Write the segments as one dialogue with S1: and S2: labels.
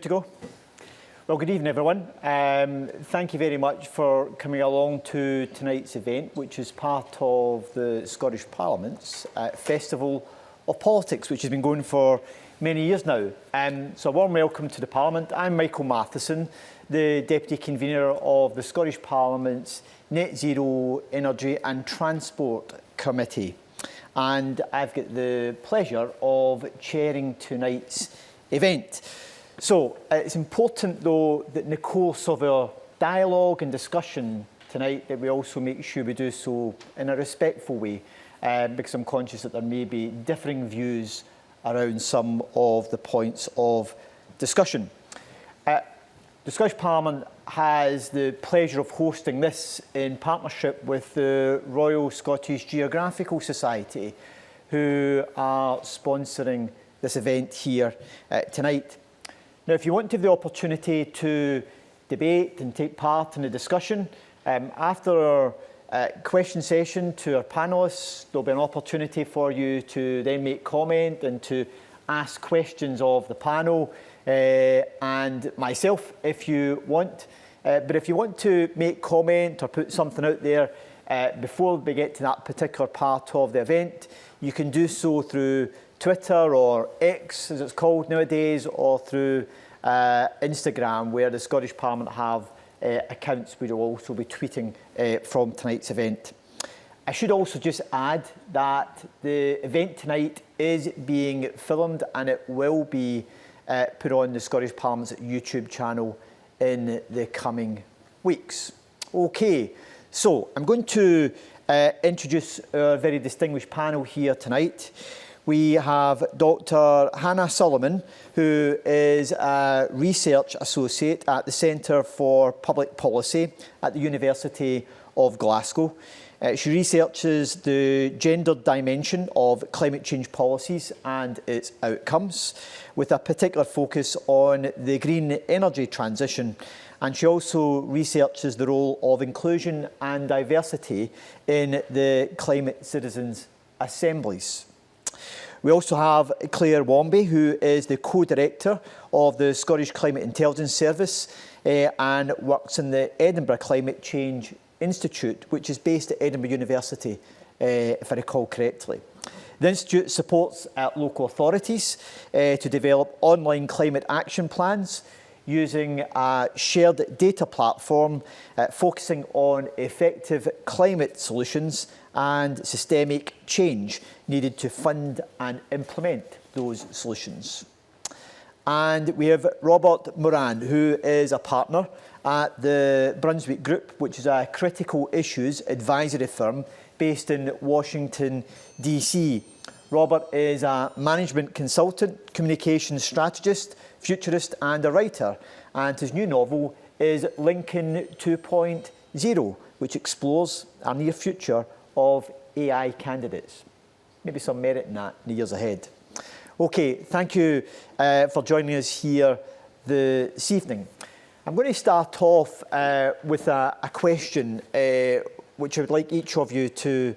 S1: To go. Well, good evening, everyone. Thank you very much for coming along to tonight's event, which is part of the Scottish Parliament's Festival of Politics, which has been going for many years now. So a warm welcome to the Parliament. I'm Michael Matheson, the Deputy Convener of the Scottish Parliament's Net Zero Energy and Transport Committee. And I've got the pleasure of chairing tonight's event. So it's important, though, that in the course of our dialogue and discussion tonight, that we also make sure we do so in a respectful way, because I'm conscious that there may be differing views around some of the points of discussion. The Scottish Parliament has the pleasure of hosting this in partnership with the Royal Scottish Geographical Society, who are sponsoring this event here tonight. Now, if you want to have the opportunity to debate and take part in the discussion, after our question session to our panellists, there'll be an opportunity for you to then make comment and to ask questions of the panel and myself if you want. But if you want to make comment or put something out there before we get to that particular part of the event, you can do so through Twitter or X, as it's called nowadays, or through Instagram, where the Scottish Parliament have accounts which will also be tweeting from tonight's event. I should also just add that the event tonight is being filmed and it will be put on the Scottish Parliament's YouTube channel in the coming weeks. Okay, so I'm going to introduce our very distinguished panel here tonight. We have Dr. Hannah Solomon, who is a research associate at the Centre for Public Policy at the University of Glasgow. She researches the gendered dimension of climate change policies and its outcomes, with a particular focus on the green energy transition. And she also researches the role of inclusion and diversity in the climate citizens' assemblies. We also have Claire Womby, who is the co-director of the Scottish Climate Intelligence Service and works in the Edinburgh Climate Change Institute, which is based at Edinburgh University, if I recall correctly. The Institute supports local authorities to develop online climate action plans using a shared data platform focusing on effective climate solutions and systemic change needed to fund and implement those solutions. And we have Robert Moran, who is a partner at the Brunswick Group, which is a critical issues advisory firm based in Washington, DC. Robert is a management consultant, communications strategist, futurist and a writer. And his new novel is Lincoln 2.0, which explores our near future of AI candidates. Maybe some merit in that in the years ahead. Okay, thank you for joining us here this evening. I'm going to start off with a question which I would like each of you to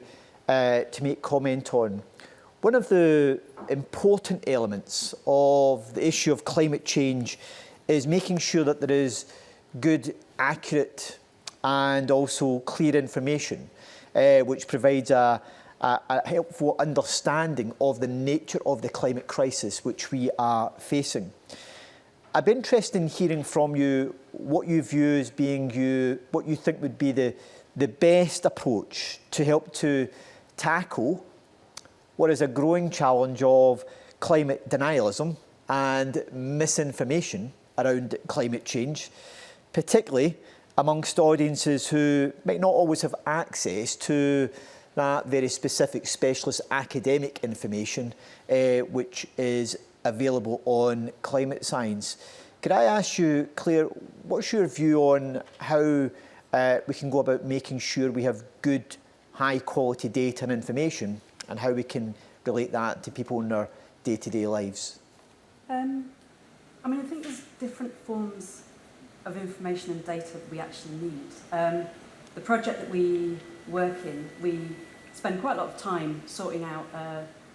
S1: make comment on. One of the important elements of the issue of climate change is making sure that there is good, accurate and also clear information which provides a helpful understanding of the nature of the climate crisis which we are facing. I'd be interested in hearing from you what you view as being what you think would be the best approach to help to tackle what is a growing challenge of climate denialism and misinformation around climate change, particularly amongst audiences who might not always have access to that very specific specialist academic information which is available on climate science. Could I ask you, Claire, what's your view on how we can go about making sure we have good, high quality data and information, and how we can relate that to people in their day-to-day lives?
S2: I mean, I think there's different forms of information and data that we actually need. The project that we work in, we spend quite a lot of time sorting out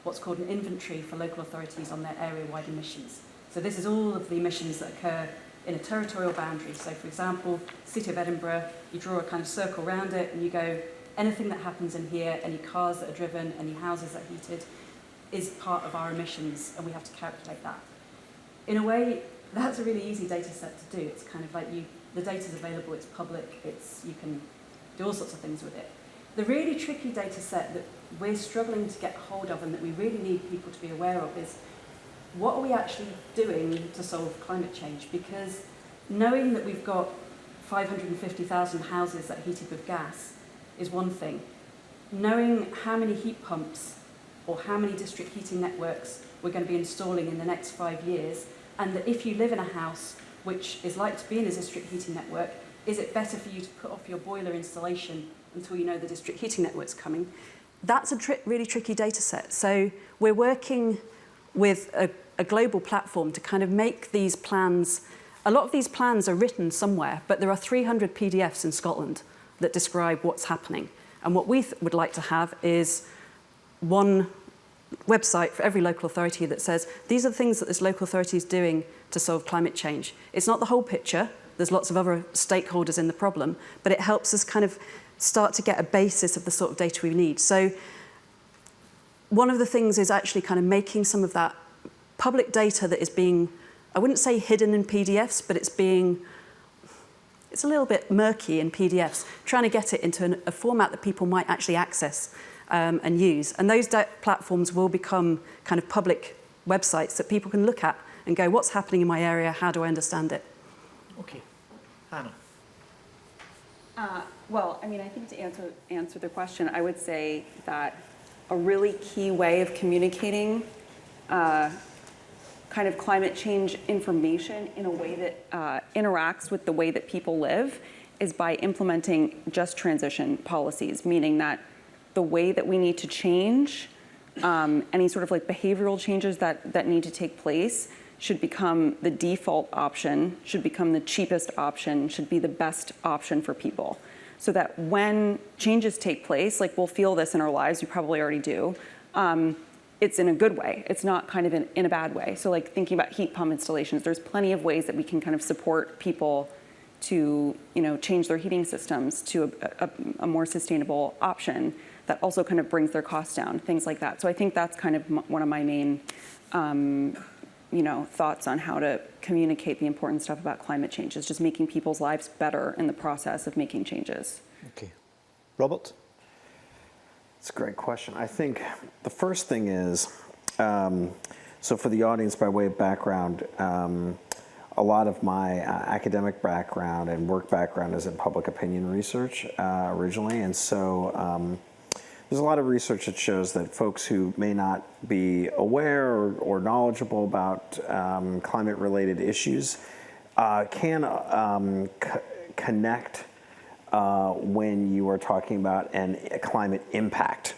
S2: what's called an inventory for local authorities on their area-wide emissions. So this is all of the emissions that occur in a territorial boundary. So for example, City of Edinburgh, you draw a kind of circle around it and you go, anything that happens in here, any cars that are driven, any houses that are heated, is part of our emissions, and we have to calculate that. In a way, that's a really easy data set to do. It's kind of like the data's available, it's public, you can do all sorts of things with it. The really tricky data set that we're struggling to get hold of and that we really need people to be aware of is, what are we actually doing to solve climate change? Because knowing that we've got 550,000 houses that are heated with gas is one thing. Knowing how many heat pumps or how many district heating networks we're going to be installing in the next 5 years, and that if you live in a house which is like to be in a district heating network, is it better for you to put off your boiler installation until you know the district heating network's coming? That's a really tricky data set. So we're working with a global platform to kind of make these plans. A lot of these plans are written somewhere, but there are 300 PDFs in Scotland that describe what's happening. And what we would like to have is one website for every local authority that says, these are the things that this local authority is doing to solve climate change. It's not the whole picture. There's lots of other stakeholders in the problem, but it helps us kind of start to get a basis of the sort of data we need. So one of the things is actually kind of making some of that public data that is being, I wouldn't say hidden in PDFs, but it's a little bit murky in PDFs, trying to get it into a format that people might actually access and use. And those platforms will become kind of public websites that people can look at and go, what's happening in my area? How do I understand it?
S1: Okay. Hannah.
S3: Well, I mean, I think to answer the question, I would say that a really key way of communicating kind of climate change information in a way that interacts with the way that people live is by implementing just transition policies, meaning that the way that we need to change, any sort of like behavioral changes that need to take place should become the default option, should become the cheapest option, should be the best option for people. So that when changes take place, like we'll feel this in our lives, you probably already do, it's in a good way. It's not kind of in a bad way. So like thinking about heat pump installations, there's plenty of ways that we can kind of support people to, change their heating systems to a more sustainable option that also kind of brings their costs down, things like that. So I think that's kind of one of my main, thoughts on how to communicate the important stuff about climate change, is just making people's lives better in the process of making changes.
S1: Okay. Robert?
S4: It's a great question. I think the first thing is, so for the audience, by way of background, a lot of my academic background and work background is in public opinion research originally, and so there's a lot of research that shows that folks who may not be aware or knowledgeable about climate-related issues can connect when you are talking about a climate impact.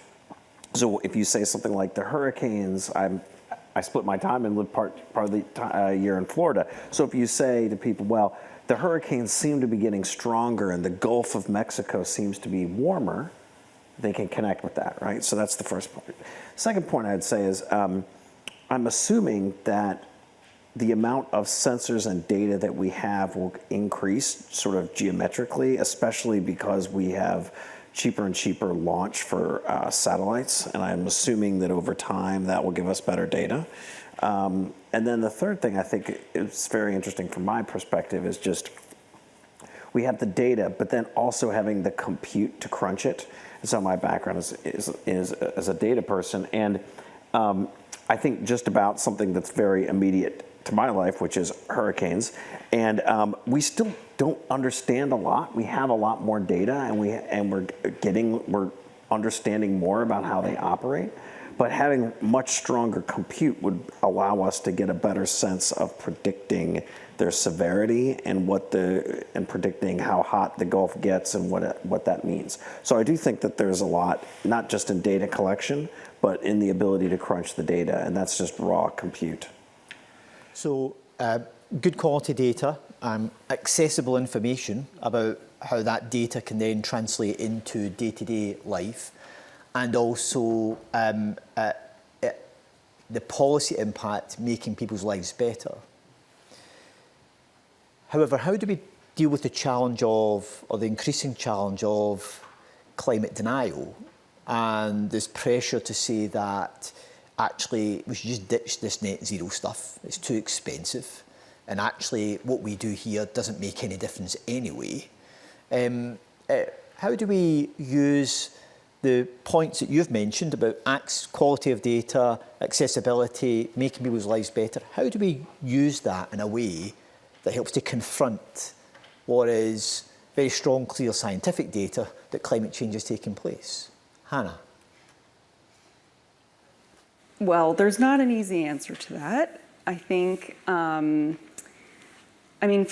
S4: So if you say something like the hurricanes, I split my time and lived part of the year in Florida. So if you say to people, well, the hurricanes seem to be getting stronger and the Gulf of Mexico seems to be warmer, they can connect with that, right? So that's the first point. Second point I'd say is I'm assuming that the amount of sensors and data that we have will increase sort of geometrically, especially because we have cheaper and cheaper launch for satellites. And I'm assuming that over time that will give us better data. And then the third thing I think is very interesting from my perspective is just we have the data, but then also having the compute to crunch it. And so my background is as a data person. And I think just about something that's very immediate to my life, which is hurricanes. And we still don't understand a lot. We have a lot more data, and we're understanding more about how they operate. But having much stronger compute would allow us to get a better sense of predicting their severity and predicting how hot the Gulf gets and what that means. So I do think that there's a lot, not just in data collection, but in the ability to crunch the data, and that's just raw compute.
S1: So good quality data, accessible information about how that data can then translate into day-to-day life, and also the policy impact making people's lives better. However, how do we deal with the challenge of, or the increasing challenge of climate denial? And there's pressure to say that actually we should just ditch this net zero stuff. It's too expensive. And actually what we do here doesn't make any difference anyway. How do we use the points that you've mentioned about quality of data, accessibility, making people's lives better? How do we use that in a way that helps to confront what is very strong, clear scientific data that climate change is taking place? Hannah?
S3: Well, there's not an easy answer to that. I think, for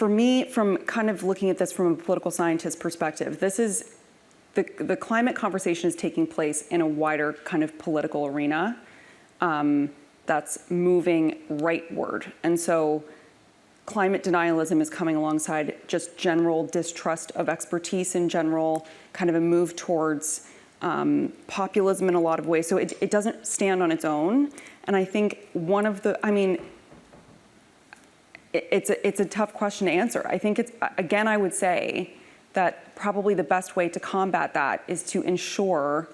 S3: me, from kind of looking at this from a political scientist perspective, this is the climate conversation is taking place in a wider kind of political arena that's moving rightward. And so climate denialism is coming alongside just general distrust of expertise in general, kind of a move towards populism in a lot of ways. So it doesn't stand on its own. And I think it's a tough question to answer. I think I would say that probably the best way to combat that is to ensure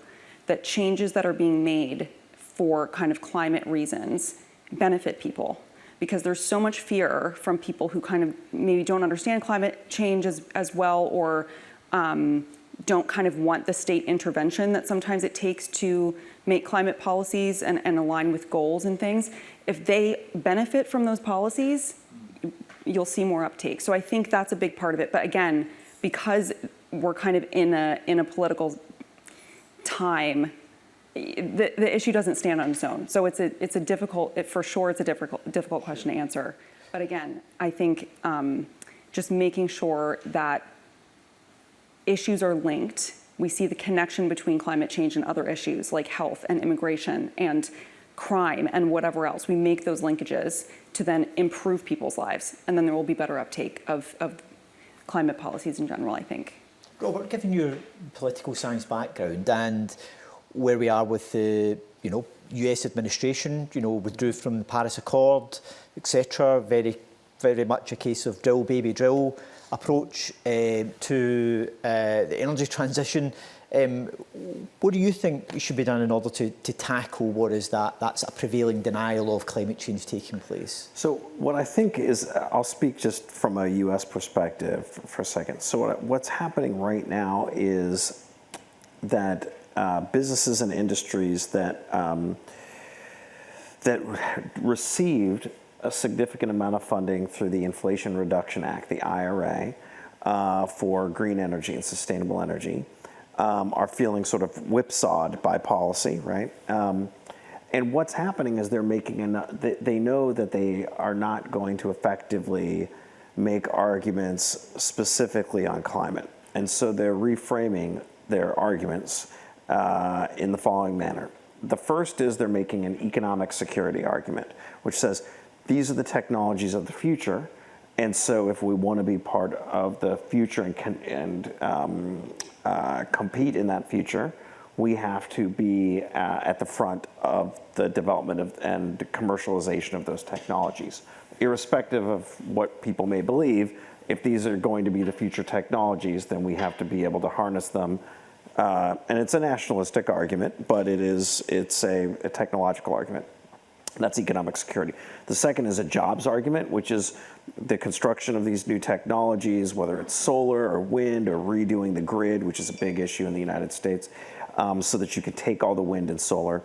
S3: that changes that are being made for kind of climate reasons benefit people. Because there's so much fear from people who kind of maybe don't understand climate change as well, or don't kind of want the state intervention that sometimes it takes to make climate policies and align with goals and things. If they benefit from those policies, you'll see more uptake. So I think that's a big part of it. But again, because we're kind of in a political time, the issue doesn't stand on its own. So it's a difficult question to answer. But again, I think just making sure that issues are linked. We see the connection between climate change and other issues like health and immigration and crime and whatever else. We make those linkages to then improve people's lives, and then there will be better uptake of climate policies in general, I think.
S1: Robert, given your political science background and where we are with the US administration, withdrew from the Paris Accord, etc., very, very much a case of drill, baby, drill approach to the energy transition. What do you think should be done in order to tackle what is that's a prevailing denial of climate change taking place?
S4: So what I think is, I'll speak just from a U.S. perspective for a second. So what's happening right now is that businesses and industries that received a significant amount of funding through the Inflation Reduction Act, the IRA, for green energy and sustainable energy, are feeling sort of whipsawed by policy, right? And what's happening is they're making they know that they are not going to effectively make arguments specifically on climate. And so they're reframing their arguments in the following manner. The first is they're making an economic security argument, which says these are the technologies of the future, and so if we want to be part of the future and compete in that future, we have to be at the front of the development and commercialization of those technologies. Irrespective of what people may believe, if these are going to be the future technologies, then we have to be able to harness them. And it's a nationalistic argument, but it's a technological argument. That's economic security. The second is a jobs argument, which is the construction of these new technologies, whether it's solar or wind or redoing the grid, which is a big issue in the United States, so that you can take all the wind and solar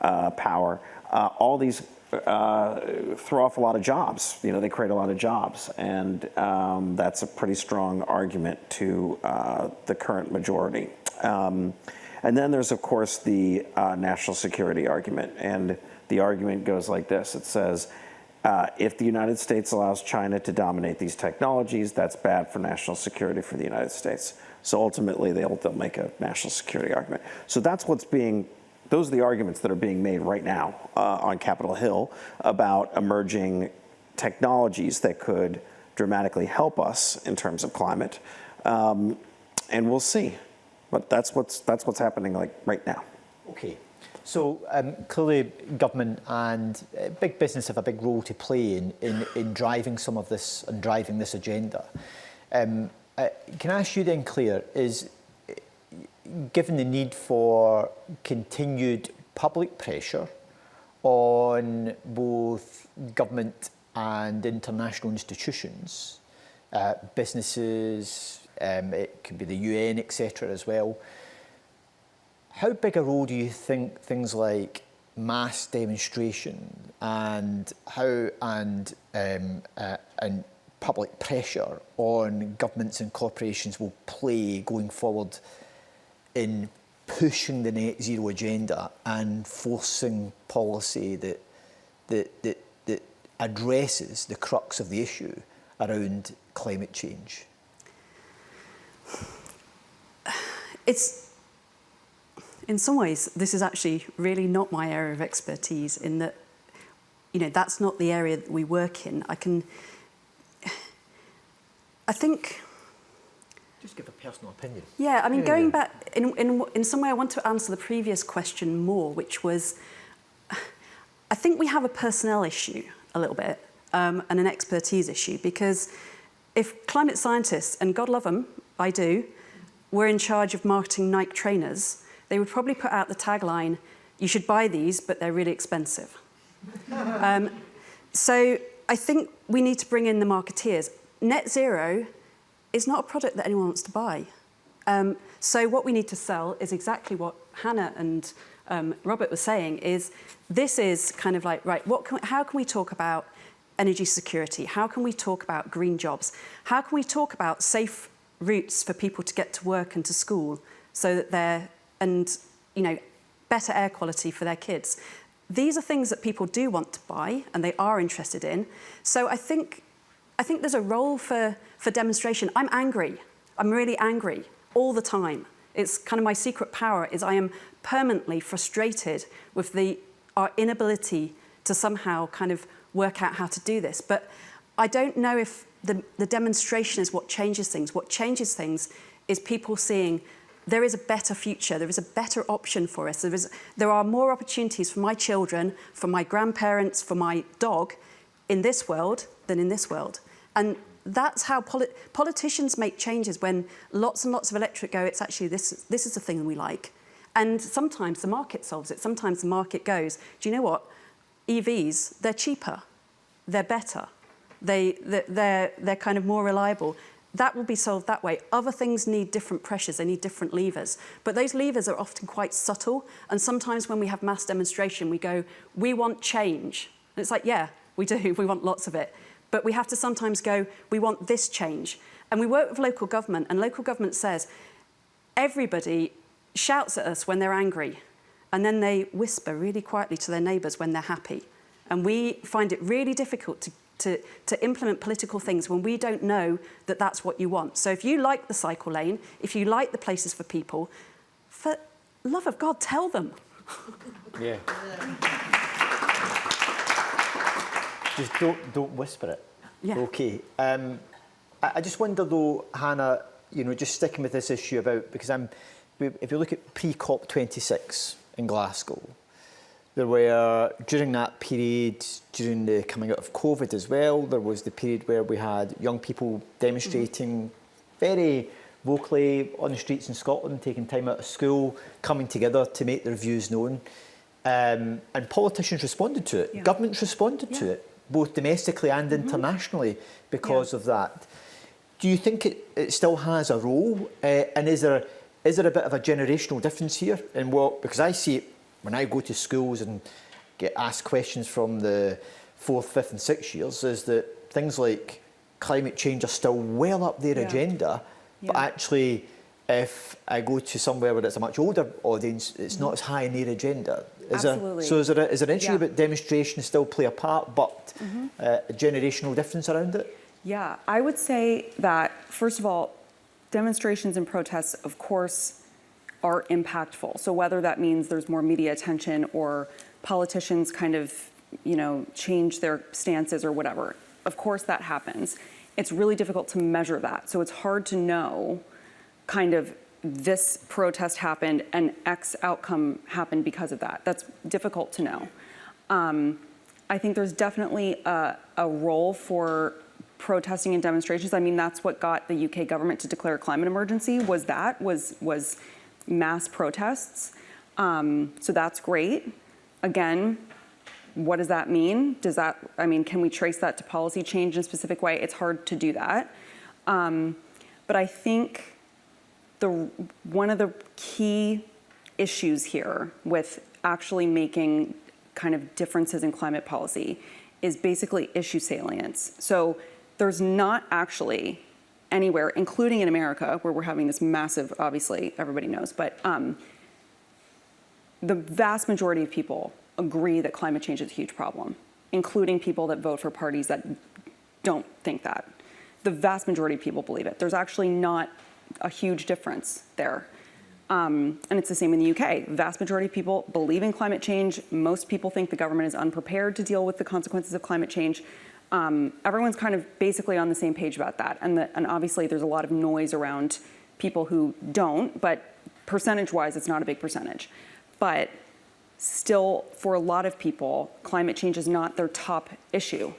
S4: power. All these throw off a lot of jobs. They create a lot of jobs, and that's a pretty strong argument to the current majority. And then there's, of course, the national security argument. And the argument goes like this. It says, if the United States allows China to dominate these technologies, that's bad for national security for the United States. So ultimately, they'll make a national security argument. So those are the arguments that are being made right now on Capitol Hill about emerging technologies that could dramatically help us in terms of climate. And we'll see. But that's what's happening right now.
S1: Okay. So clearly government and big business have a big role to play in driving some of this and driving this agenda. Can I ask you then, Claire, is given the need for continued public pressure on both government and international institutions, businesses, it could be the UN, etc. as well, how big a role do you think things like mass demonstration and public pressure on governments and corporations will play going forward in pushing the net zero agenda and forcing policy that addresses the crux of the issue around climate change?
S2: In some ways, this is actually really not my area of expertise, in that, that's not the area that we work in. I think...
S1: Just give a personal opinion.
S2: Yeah, I mean, going back, in some way, I want to answer the previous question more, which was, I think we have a personnel issue a little bit, and an expertise issue, because if climate scientists, and God love them, I do, were in charge of marketing Nike trainers, they would probably put out the tagline, "You should buy these, but they're really expensive." So I think we need to bring in the marketeers. Net zero is not a product that anyone wants to buy. So what we need to sell is exactly what Hannah and Robert were saying, is this is kind of like, right, how can we talk about energy security? How can we talk about green jobs? How can we talk about safe routes for people to get to work and to school, so that better air quality for their kids? These are things that people do want to buy and they are interested in. So I think there's a role for demonstration. I'm angry. I'm really angry all the time. It's kind of my secret power, is I am permanently frustrated with our inability to somehow kind of work out how to do this. But I don't know if the demonstration is what changes things. What changes things is people seeing there is a better future, there is a better option for us. There are more opportunities for my children, for my grandparents, for my dog in this world than in this world. And that's how politicians make changes, when lots and lots of electorate go, it's actually this is the thing we like. And sometimes the market solves it. Sometimes the market goes, do you know what? EVs, they're cheaper, they're better, they're kind of more reliable. That will be solved that way. Other things need different pressures, they need different levers. But those levers are often quite subtle. And sometimes when we have mass demonstration, we go, we want change. And it's like, yeah, we do, we want lots of it. But we have to sometimes go, we want this change. And we work with local government, and local government says, everybody shouts at us when they're angry, and then they whisper really quietly to their neighbours when they're happy. And we find it really difficult to implement political things when we don't know that that's what you want. So if you like the cycle lane, if you like the places for people, for love of God, tell them.
S1: Yeah. Just don't whisper it.
S2: Yeah.
S1: Okay. I just wonder though, Hannah, just sticking with this issue about, because if you look at pre-COP26 in Glasgow, there were, during that period, during the coming out of COVID as well, there was the period where we had young people demonstrating very vocally on the streets in Scotland, taking time out of school, coming together to make their views known. And politicians responded to it. Yeah. Governments responded to it, both domestically and internationally, because of that. Do you think it still has a role? And is there a bit of a generational difference here? Because I see it when I go to schools and get asked questions from the 4th, 5th and 6th years, is that things like climate change are still well up their agenda, but actually if I go to somewhere where it's a much older audience, it's not as high in their agenda.
S3: Absolutely.
S1: So is there an issue about demonstration still play a part, but a generational difference around it?
S3: Yeah, I would say that, first of all, demonstrations and protests, of course, are impactful. So whether that means there's more media attention or politicians kind of, change their stances or whatever, of course that happens. It's really difficult to measure that. So it's hard to know kind of this protest happened and X outcome happened because of that. That's difficult to know. I think there's definitely a role for protesting and demonstrations. I mean, that's what got the UK government to declare a climate emergency, was mass protests. So that's great. Again, what does that mean? Can we trace that to policy change in a specific way? It's hard to do that. But I think one of the key issues here with actually making kind of differences in climate policy is basically issue salience. So there's not actually anywhere, including in America, where we're having this massive, obviously, everybody knows, but the vast majority of people agree that climate change is a huge problem, including people that vote for parties that don't think that. The vast majority of people believe it. There's actually not a huge difference there. And it's the same in the UK. The vast majority of people believe in climate change. Most people think the government is unprepared to deal with the consequences of climate change. Everyone's kind of basically on the same page about that. And obviously there's a lot of noise around people who don't, but percentage-wise, it's not a big percentage. But still, for a lot of people, climate change is not their top issue.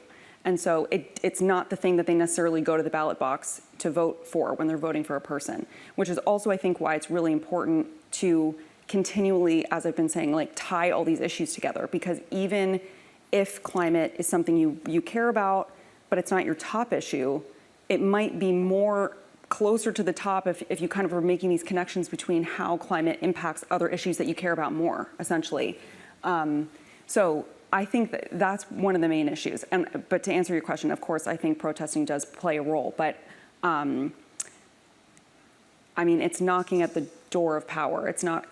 S3: And so it's not the thing that they necessarily go to the ballot box to vote for when they're voting for a person, which is also, I think, why it's really important to continually, as I've been saying, like tie all these issues together. Because even if climate is something you care about, but it's not your top issue, it might be more closer to the top if you kind of are making these connections between how climate impacts other issues that you care about more, essentially. So I think that's one of the main issues. But to answer your question, of course, I think protesting does play a role. But it's knocking at the door of power. It's not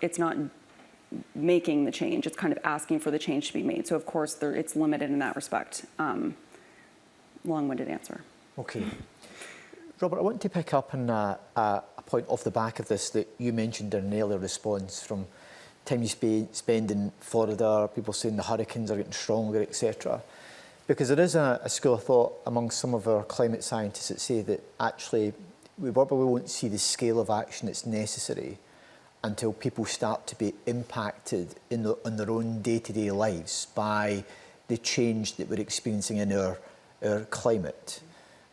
S3: making the change. It's kind of asking for the change to be made. So of course, it's limited in that respect. Long-winded answer.
S1: Okay. Robert, I want to pick up on a point off the back of this that you mentioned in an earlier response from time you spend in Florida, people saying the hurricanes are getting stronger, etc. Because there is a school of thought among some of our climate scientists that say that actually we probably won't see the scale of action that's necessary until people start to be impacted in their own day-to-day lives by the change that we're experiencing in our climate.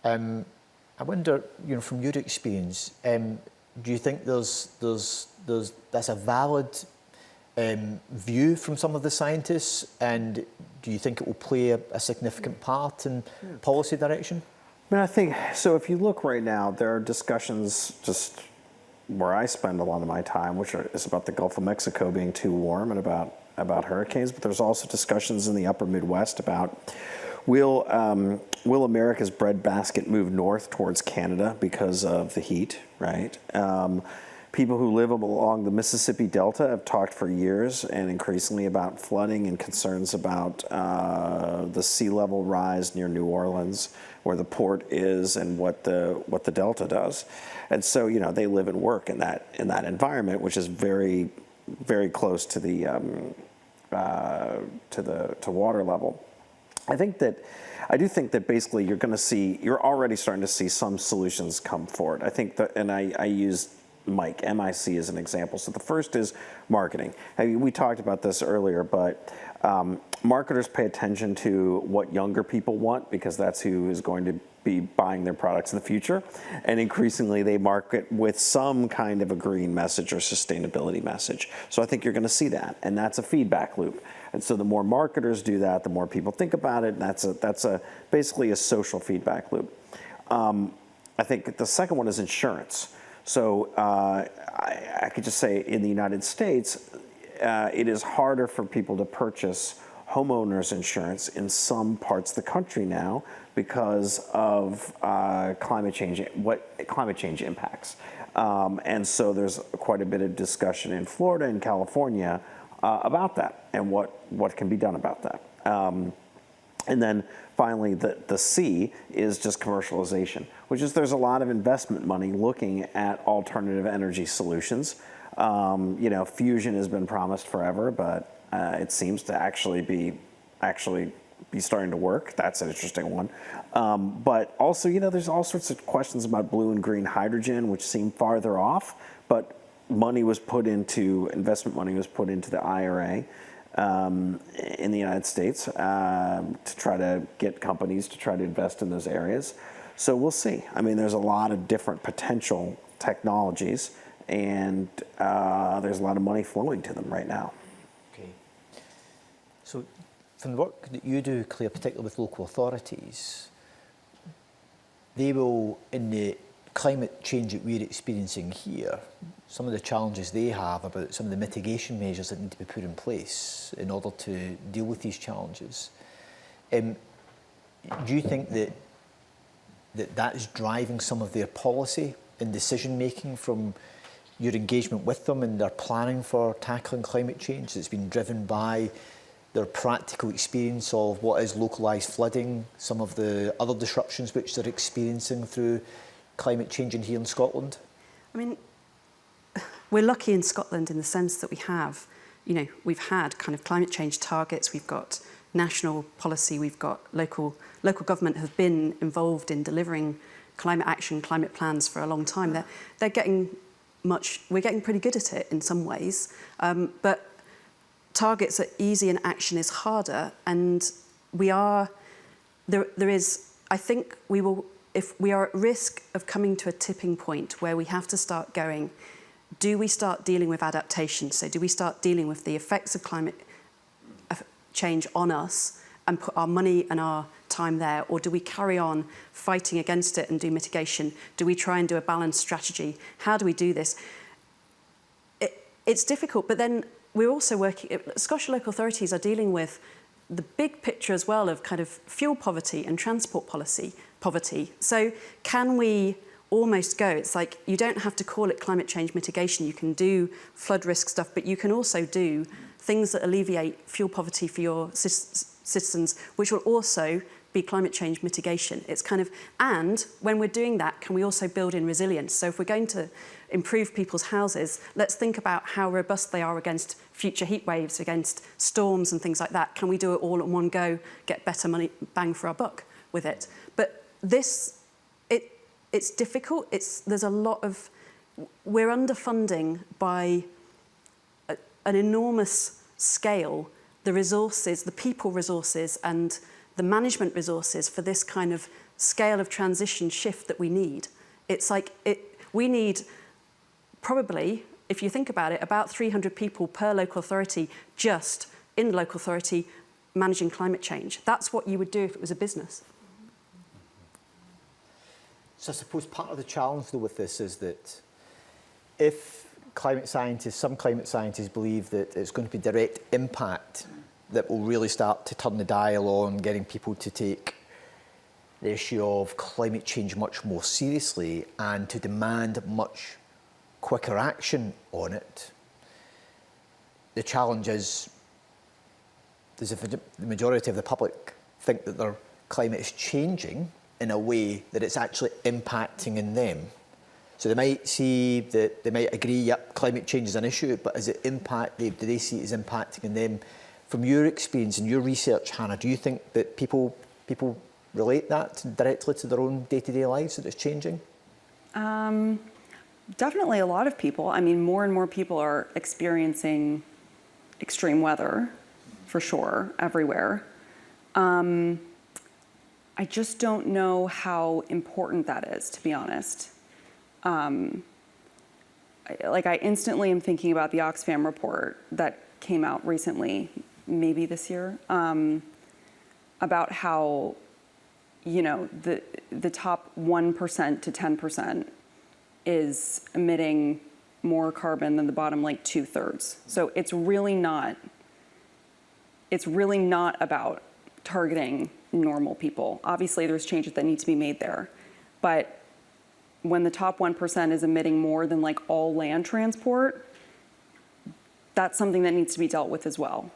S1: I wonder, from your experience, do you think that's a valid view from some of the scientists, and do you think it will play a significant part in policy direction?
S4: I think so. If you look right now, there are discussions just where I spend a lot of my time, which is about the Gulf of Mexico being too warm and about hurricanes. But there's also discussions in the upper Midwest about will America's breadbasket move north towards Canada because of the heat, right? People who live along the Mississippi Delta have talked for years and increasingly about flooding and concerns about the sea level rise near New Orleans, where the port is, and what the Delta does. And so, they live and work in that environment, which is very, very close to the to water level. I do think that basically you're already starting to see some solutions come forward. I think that, and I use MIC as an example. So the first is marketing. We talked about this earlier, but marketers pay attention to what younger people want, because that's who is going to be buying their products in the future. And increasingly they market with some kind of a green message or sustainability message. So I think you're going to see that, and that's a feedback loop. And so the more marketers do that, the more people think about it. And that's basically a social feedback loop. I think the second one is insurance. So I could just say in the United States, it is harder for people to purchase homeowners insurance in some parts of the country now because of climate change, what climate change impacts. And so there's quite a bit of discussion in Florida and California about that and what can be done about that. And then finally, the C is just commercialization, which is there's a lot of investment money looking at alternative energy solutions. Fusion has been promised forever, but it seems to actually be starting to work. That's an interesting one. But also, there's all sorts of questions about blue and green hydrogen, which seem farther off, but investment money was put into the IRA in the United States to try to get companies to try to invest in those areas. So we'll see. I mean, there's a lot of different potential technologies, and there's a lot of money flowing to them right now.
S1: Okay. So from the work that you do, Claire, particularly with local authorities, they will, in the climate change that we're experiencing here, some of the challenges they have about some of the mitigation measures that need to be put in place in order to deal with these challenges. Do you think that is driving some of their policy and decision making from your engagement with them and their planning for tackling climate change that's been driven by their practical experience of what is localised flooding, some of the other disruptions which they're experiencing through climate change in here in Scotland?
S2: I mean, we're lucky in Scotland in the sense that we've had kind of climate change targets, we've got national policy, we've got local government have been involved in delivering climate action, climate plans for a long time. We're getting pretty good at it in some ways, but targets are easy and action is harder, and I think if we are at risk of coming to a tipping point where we have to start going, do we start dealing with adaptation? So do we start dealing with the effects of climate change on us and put our money and our time there, or do we carry on fighting against it and do mitigation? Do we try and do a balanced strategy? How do we do this? It's difficult, but then we're also working, Scottish local authorities are dealing with the big picture as well of kind of fuel poverty and transport policy poverty. So can we almost go, it's like you don't have to call it climate change mitigation, you can do flood risk stuff, but you can also do things that alleviate fuel poverty for your citizens, which will also be climate change mitigation. It's kind of, and when we're doing that, can we also build in resilience? So if we're going to improve people's houses, let's think about how robust they are against future heat waves, against storms and things like that. Can we do it all in one go, get better money, bang for our buck with it? But it's difficult. There's a lot of, we're underfunding by an enormous scale the resources, the people resources and the management resources for this kind of scale of transition shift that we need. It's like, we need probably, if you think about it, about 300 people per local authority just in the local authority managing climate change. That's what you would do if it was a business.
S1: So I suppose part of the challenge though with this is that if some climate scientists believe that it's going to be direct impact that will really start to turn the dial on getting people to take the issue of climate change much more seriously and to demand much quicker action on it, the challenge is the majority of the public think that their climate is changing in a way that it's actually impacting in them. So they might see that, they might agree, yep, climate change is an issue, but as it do they see it as impacting in them? From your experience and your research, Hannah, do you think that people relate that directly to their own day-to-day lives, that it's changing?
S3: Definitely a lot of people. I mean, more and more people are experiencing extreme weather, for sure, everywhere. I just don't know how important that is, to be honest. I instantly am thinking about the Oxfam report that came out recently, maybe this year, about how, the top 1% to 10% is emitting more carbon than the bottom 2/3. So it's really not about targeting normal people. Obviously, there's changes that need to be made there. But when the top 1% is emitting more than all land transport, that's something that needs to be dealt with as well.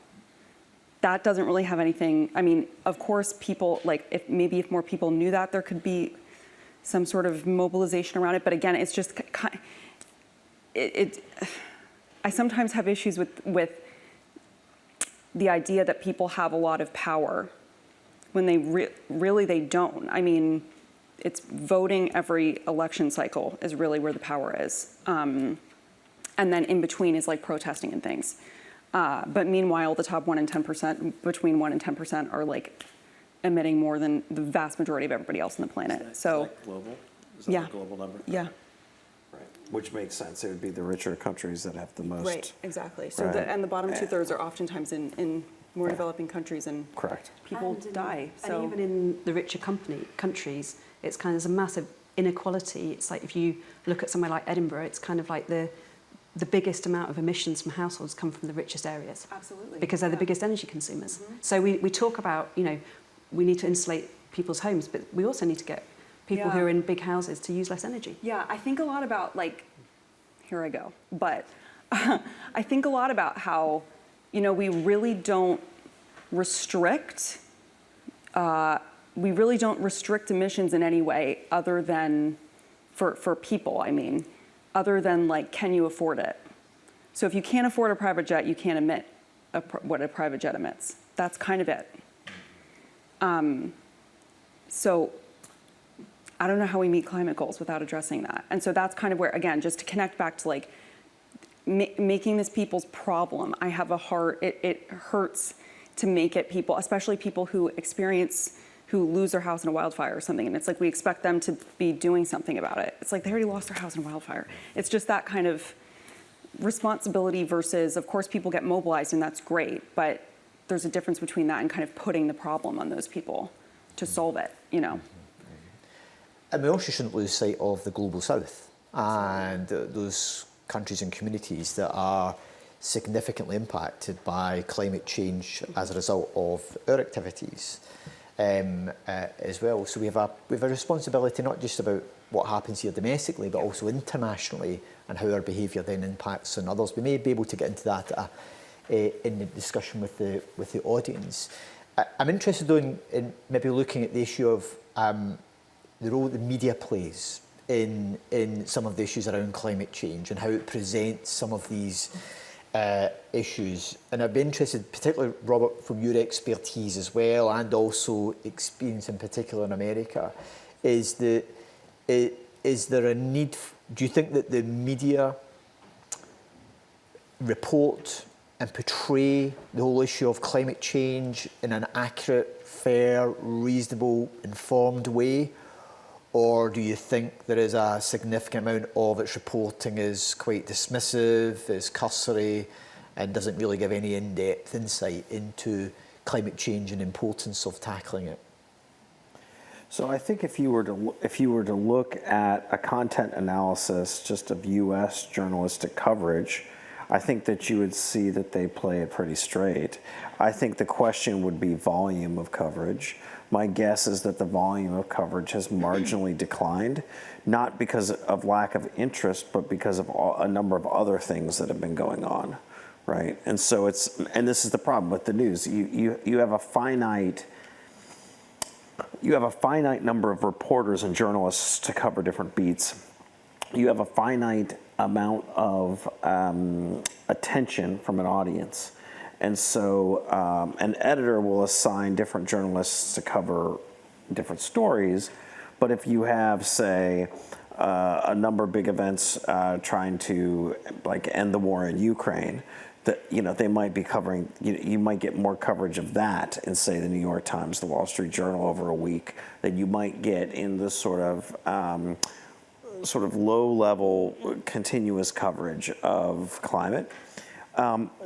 S3: That doesn't really have anything, I mean, of course, people, if more people knew that, there could be some sort of mobilization around it. But again, it's just, I sometimes have issues with the idea that people have a lot of power when they really they don't. I mean, it's voting every election cycle is really where the power is. And then in between is like protesting and things. But meanwhile, the top 1 and 10%, between 1 and 10% are like emitting more than the vast majority of everybody else on the planet. So,
S4: global? Is that
S3: yeah.
S4: a global number?
S3: Yeah.
S4: Right. Which makes sense. It would be the richer countries that have the most.
S3: Right, exactly. So
S4: Right.
S3: and the bottom 2/3 are oftentimes in more developing countries, and
S4: Correct.
S3: people die. So
S2: And even in the richer countries, it's kind of there's a massive inequality. It's like if you look at somewhere like Edinburgh, it's kind of like the biggest amount of emissions from households come from the richest areas.
S3: absolutely,
S2: Because they're the biggest energy consumers. So we talk about, we need to insulate people's homes, but we also need to get people who
S3: Yeah.
S2: are in big houses to use less energy.
S3: Yeah, I think a lot about like, here I go, but I think a lot about how, we really don't restrict, emissions in any way other than, for people, I mean, other than like, can you afford it? So if you can't afford a private jet, you can't emit what a private jet emits. That's kind of it. So I don't know how we meet climate goals without addressing that. And so that's kind of where, again, just to connect back to like making this people's problem. I have a heart, it hurts to make it people, especially people who lose their house in a wildfire or something. And it's like we expect them to be doing something about it. It's like they already lost their house in a wildfire. It's just that kind of responsibility versus, of course, people get mobilized and that's great, but there's a difference between that and kind of putting the problem on those people to solve it,
S1: And we also shouldn't lose sight of the global south and those countries and communities that are significantly impacted by climate change as a result of our activities as well. So we have a responsibility not just about what happens here domestically, but also internationally and how our behaviour then impacts on others. We may be able to get into that in the discussion with the audience. I'm interested in maybe looking at the issue of the role the media plays in some of the issues around climate change and how it presents some of these issues. And I'd be interested, particularly, Robert, from your expertise as well, and also experience in particular in America, is there a need, do you think that the media report and portray the whole issue of climate change in an accurate, fair, reasonable, informed way? Or do you think there is a significant amount of its reporting is quite dismissive, is cursory, and doesn't really give any in-depth insight into climate change and importance of tackling it?
S4: So I think if you were to look at a content analysis just of U.S. journalistic coverage, I think that you would see that they play it pretty straight. I think the question would be volume of coverage. My guess is that the volume of coverage has marginally declined, not because of lack of interest, but because of a number of other things that have been going on, right? And so and this is the problem with the news. You have a finite number of reporters and journalists to cover different beats. You have a finite amount of attention from an audience. And so an editor will assign different journalists to cover different stories. But if you have, say, a number of big events trying to end the war in Ukraine, that they might be covering, you might get more coverage of that in, say, the New York Times, the Wall Street Journal over a week than you might get in the sort of low-level continuous coverage of climate.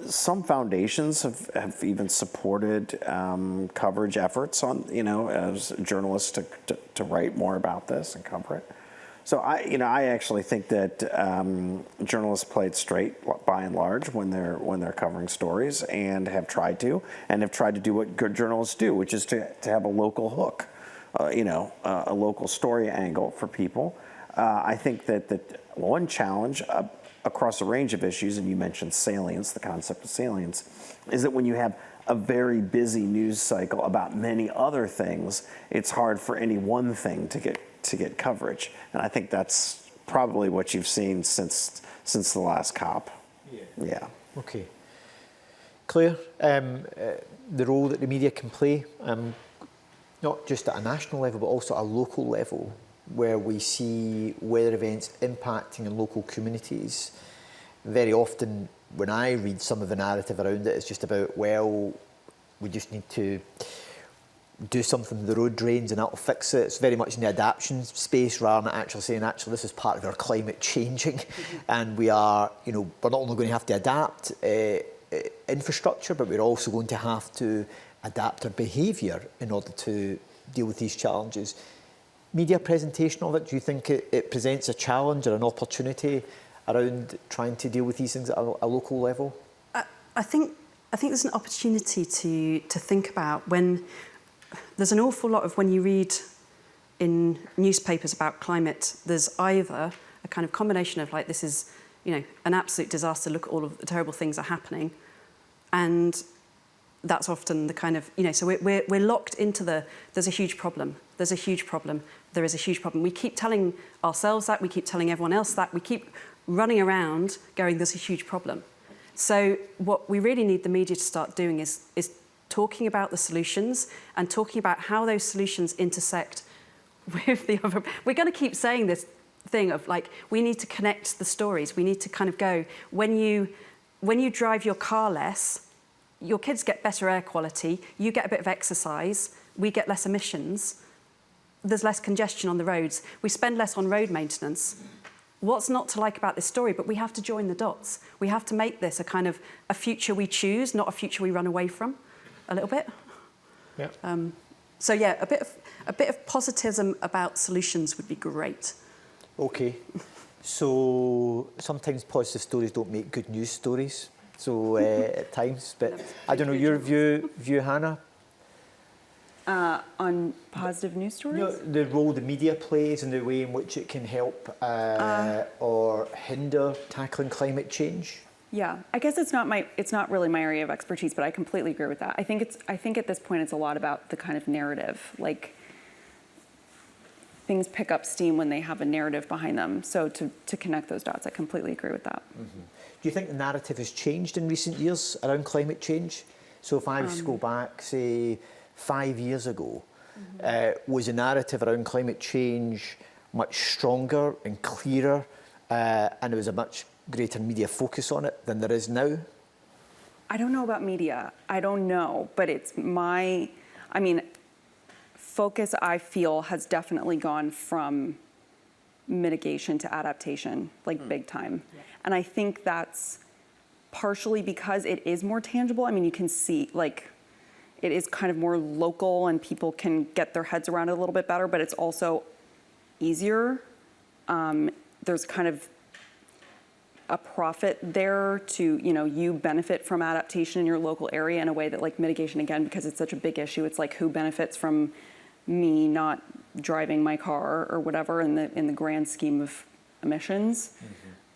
S4: Some foundations have even supported coverage efforts on, as journalists to write more about this and cover it. So I actually think that journalists play it straight by and large when they're covering stories and have tried to do what good journalists do, which is to have a local hook, a local story angle for people. I think that one challenge across a range of issues, and you mentioned salience, the concept of salience, is that when you have a very busy news cycle about many other things, it's hard for any one thing to get coverage. And I think that's probably what you've seen since the last COP. Yeah.
S1: Okay. Claire, the role that the media can play, not just at a national level, but also at a local level, where we see weather events impacting in local communities very often when I read some of the narrative around it, it's just about, well, we just need to do something with the road drains and that'll fix it. It's very much in the adaptation space rather than actually saying, actually, this is part of our climate changing. And we are, we're not only going to have to adapt infrastructure, but we're also going to have to adapt our behaviour in order to deal with these challenges. Media presentation of it, do you think it presents a challenge or an opportunity around trying to deal with these things at a local level?
S2: I think there's an opportunity to think about when there's an awful lot of, when you read in newspapers about climate, there's either a kind of combination of like, this is, an absolute disaster, look at all of the terrible things are happening. And that's often the kind of, so we're locked into there's a huge problem, there's a huge problem, there is a huge problem. We keep telling ourselves that, we keep telling everyone else that, we keep running around going, there's a huge problem. So what we really need the media to start doing is talking about the solutions and talking about how those solutions intersect with the other. We're going to keep saying this thing of like, we need to connect the stories. We need to kind of go, when you drive your car less, your kids get better air quality, you get a bit of exercise, we get less emissions, there's less congestion on the roads, we spend less on road maintenance. What's not to like about this story? But we have to join the dots. We have to make this a kind of a future we choose, not a future we run away from, a little bit.
S1: Yeah.
S2: So yeah, a bit of positivism about solutions would be great.
S1: Okay. So sometimes positive stories don't make good news stories. So at times, but I don't know your view, Hannah.
S3: On positive news stories?
S1: The role the media plays and the way in which it can help or hinder tackling climate change.
S3: Yeah, I guess it's not really my area of expertise, but I completely agree with that. I think at this point it's a lot about the kind of narrative. Like, things pick up steam when they have a narrative behind them. So to connect those dots, I completely agree with that.
S1: Mm-hmm. Do you think the narrative has changed in recent years around climate change? So if I was to go back, say, 5 years ago, was the narrative around climate change much stronger and clearer, and there was a much greater media focus on it than there is now?
S3: I don't know about media. I don't know, but focus, I feel, has definitely gone from mitigation to adaptation, like big time. Yeah. And I think that's partially because it is more tangible. I mean, you can see, like, it is kind of more local and people can get their heads around it a little bit better, but it's also easier. There's kind of a profit there to, you benefit from adaptation in your local area in a way that, like, mitigation, again, because it's such a big issue, it's like, who benefits from me not driving my car or whatever in the grand scheme of emissions.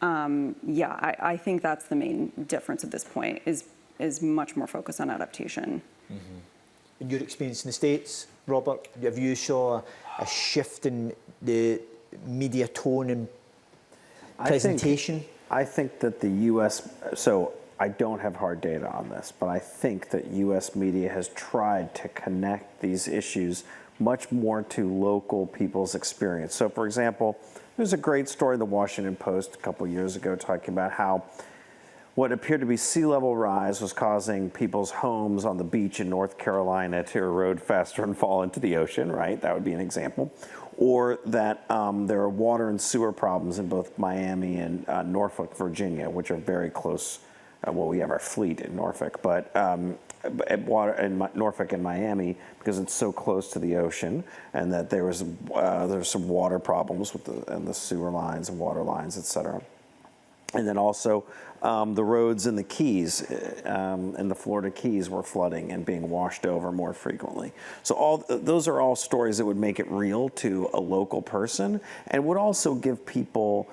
S3: I think that's the main difference at this point, is much more focused on adaptation.
S1: In your experience in the States, Robert, have you saw a shift in the media tone and presentation?
S4: I think that the U.S., so I don't have hard data on this, but I think that U.S. media has tried to connect these issues much more to local people's experience. So, for example, there's a great story in the Washington Post a couple years ago talking about how what appeared to be sea level rise was causing people's homes on the beach in North Carolina to erode faster and fall into the ocean, right? That would be an example. Or that there are water and sewer problems in both Miami and Norfolk, Virginia, which are very close. We have our fleet in Norfolk, but water in Norfolk and Miami, because it's so close to the ocean, and that there's some water problems with the sewer lines and water lines, et cetera. And then also the roads in the Keys, in the Florida Keys, were flooding and being washed over more frequently. So those are all stories that would make it real to a local person, and would also give people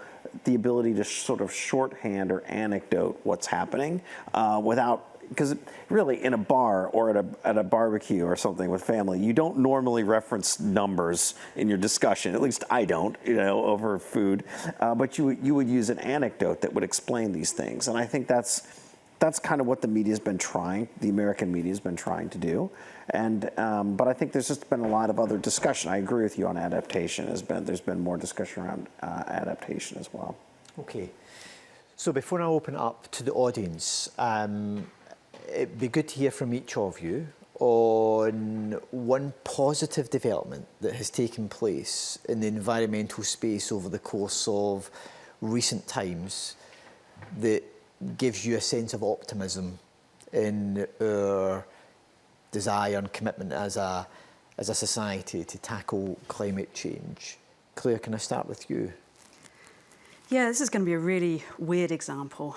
S4: the ability to sort of shorthand or anecdote what's happening without. Because really, in a bar or at a barbecue or something with family, you don't normally reference numbers in your discussion. At least I don't, over food. But you would use an anecdote that would explain these things, and I think that's kind of what the American media has been trying to do. And but I think there's just been a lot of other discussion. I agree with you on adaptation. There's been more discussion around adaptation as well.
S1: Okay. So before I open it up to the audience, it'd be good to hear from each of you on one positive development that has taken place in the environmental space over the course of recent times that gives you a sense of optimism in our desire and commitment as a society to tackle climate change. Claire, can I start with you?
S2: Yeah, this is going to be a really weird example.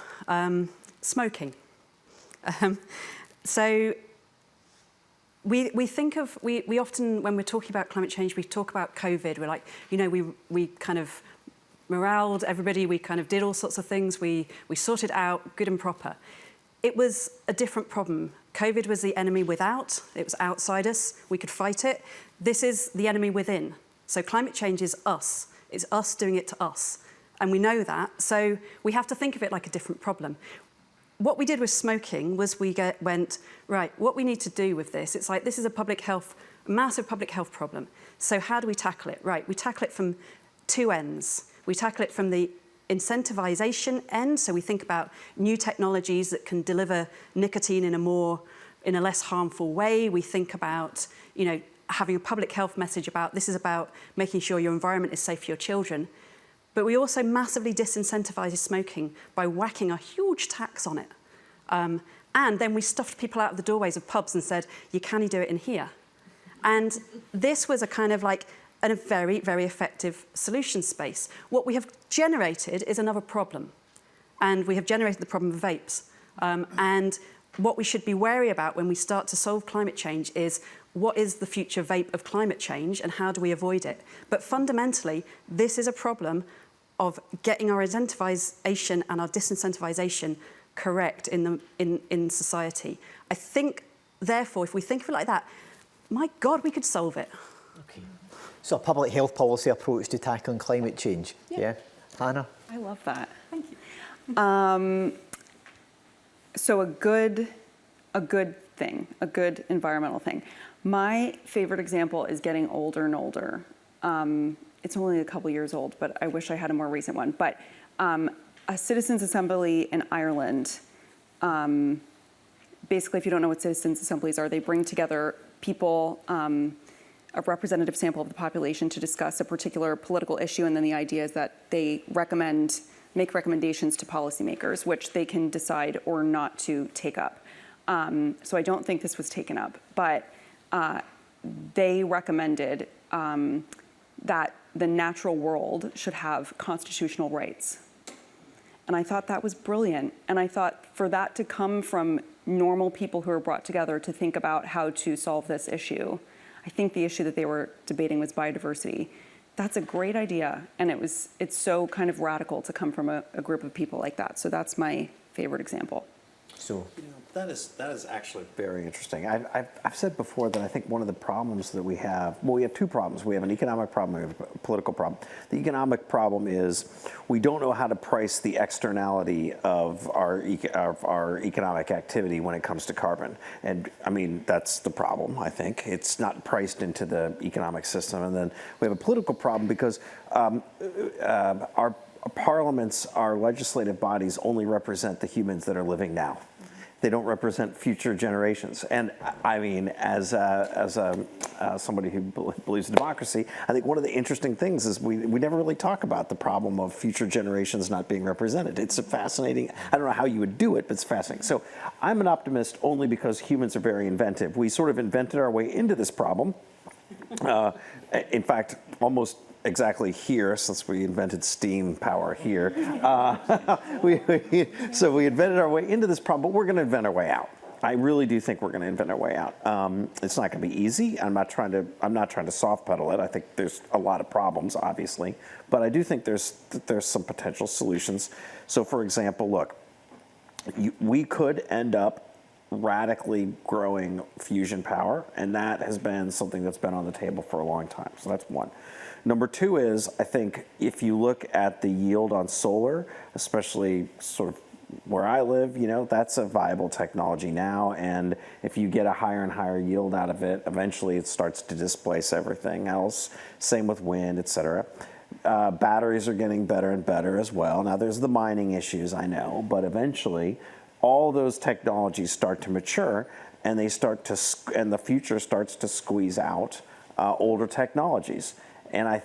S2: Smoking. So we think of, we often, when we're talking about climate change, we talk about COVID. We're like, you know, we kind of moraled everybody, we kind of did all sorts of things, we sorted out good and proper. It was a different problem. COVID was the enemy without, it was outside us, we could fight it. This is the enemy within. So climate change is us. It's us doing it to us. And we know that, so we have to think of it like a different problem. What we did with smoking was we went, right, what we need to do with this, it's like this is a massive public health problem. So how do we tackle it? Right, we tackle it from two ends. We tackle it from the incentivization end, so we think about new technologies that can deliver nicotine in a less harmful way. We think about, you know, having a public health message about this is about making sure your environment is safe for your children. But we also massively disincentivised smoking by whacking a huge tax on it. And then we stuffed people out of the doorways of pubs and said, you can't do it in here. And this was a kind of like a very, very effective solution space. What we have generated is another problem. And we have generated the problem of vapes. And what we should be wary about when we start to solve climate change is what is the future vape of climate change and how do we avoid it? But fundamentally, this is a problem of getting our incentivization and our disincentivization correct in society. I think, therefore, if we think of it like that, my God, we could solve it.
S1: Okay. So a public health policy approach to tackling climate change. Yeah. Hannah?
S3: I love that.
S2: Thank you.
S3: So a good thing, a good environmental thing. My favorite example is getting older and older. It's only a couple years old, but I wish I had a more recent one. But a citizens' assembly in Ireland, basically, if you don't know what citizens' assemblies are, they bring together people, a representative sample of the population to discuss a particular political issue, and then the idea is that they make recommendations to policymakers, which they can decide or not to take up. So I don't think this was taken up, but they recommended that the natural world should have constitutional rights. And I thought that was brilliant. And I thought for that to come from normal people who are brought together to think about how to solve this issue, I think the issue that they were debating was biodiversity. That's a great idea. And it's so kind of radical to come from a group of people like that. So that's my favorite example.
S1: So
S4: that is actually very interesting. I've said before that I think one of the problems that we have, well, we have two problems. We have an economic problem, we have a political problem. The economic problem is we don't know how to price the externality of our economic activity when it comes to carbon. And I mean, that's the problem, I think. It's not priced into the economic system. And then we have a political problem because our parliaments, our legislative bodies only represent the humans that are living now. They don't represent future generations. And I mean, as somebody who believes in democracy, I think one of the interesting things is we never really talk about the problem of future generations not being represented. It's a fascinating, I don't know how you would do it, but it's fascinating. So I'm an optimist only because humans are very inventive. We sort of invented our way into this problem. In fact, almost exactly here, since we invented steam power here. So we invented our way into this problem, but we're going to invent our way out. I really do think we're going to invent our way out. It's not going to be easy. I'm not trying to soft pedal it. I think there's a lot of problems, obviously, but I do think there's some potential solutions. So, for example, look, we could end up radically growing fusion power, and that has been something that's been on the table for a long time. So that's one. Number two is, I think if you look at the yield on solar, especially sort of where I live, you know, that's a viable technology now. And if you get a higher and higher yield out of it, eventually it starts to displace everything else. Same with wind, et cetera. Batteries are getting better and better as well. Now, there's the mining issues, I know, but eventually all those technologies start to mature, and they start to, and the future starts to squeeze out older technologies. And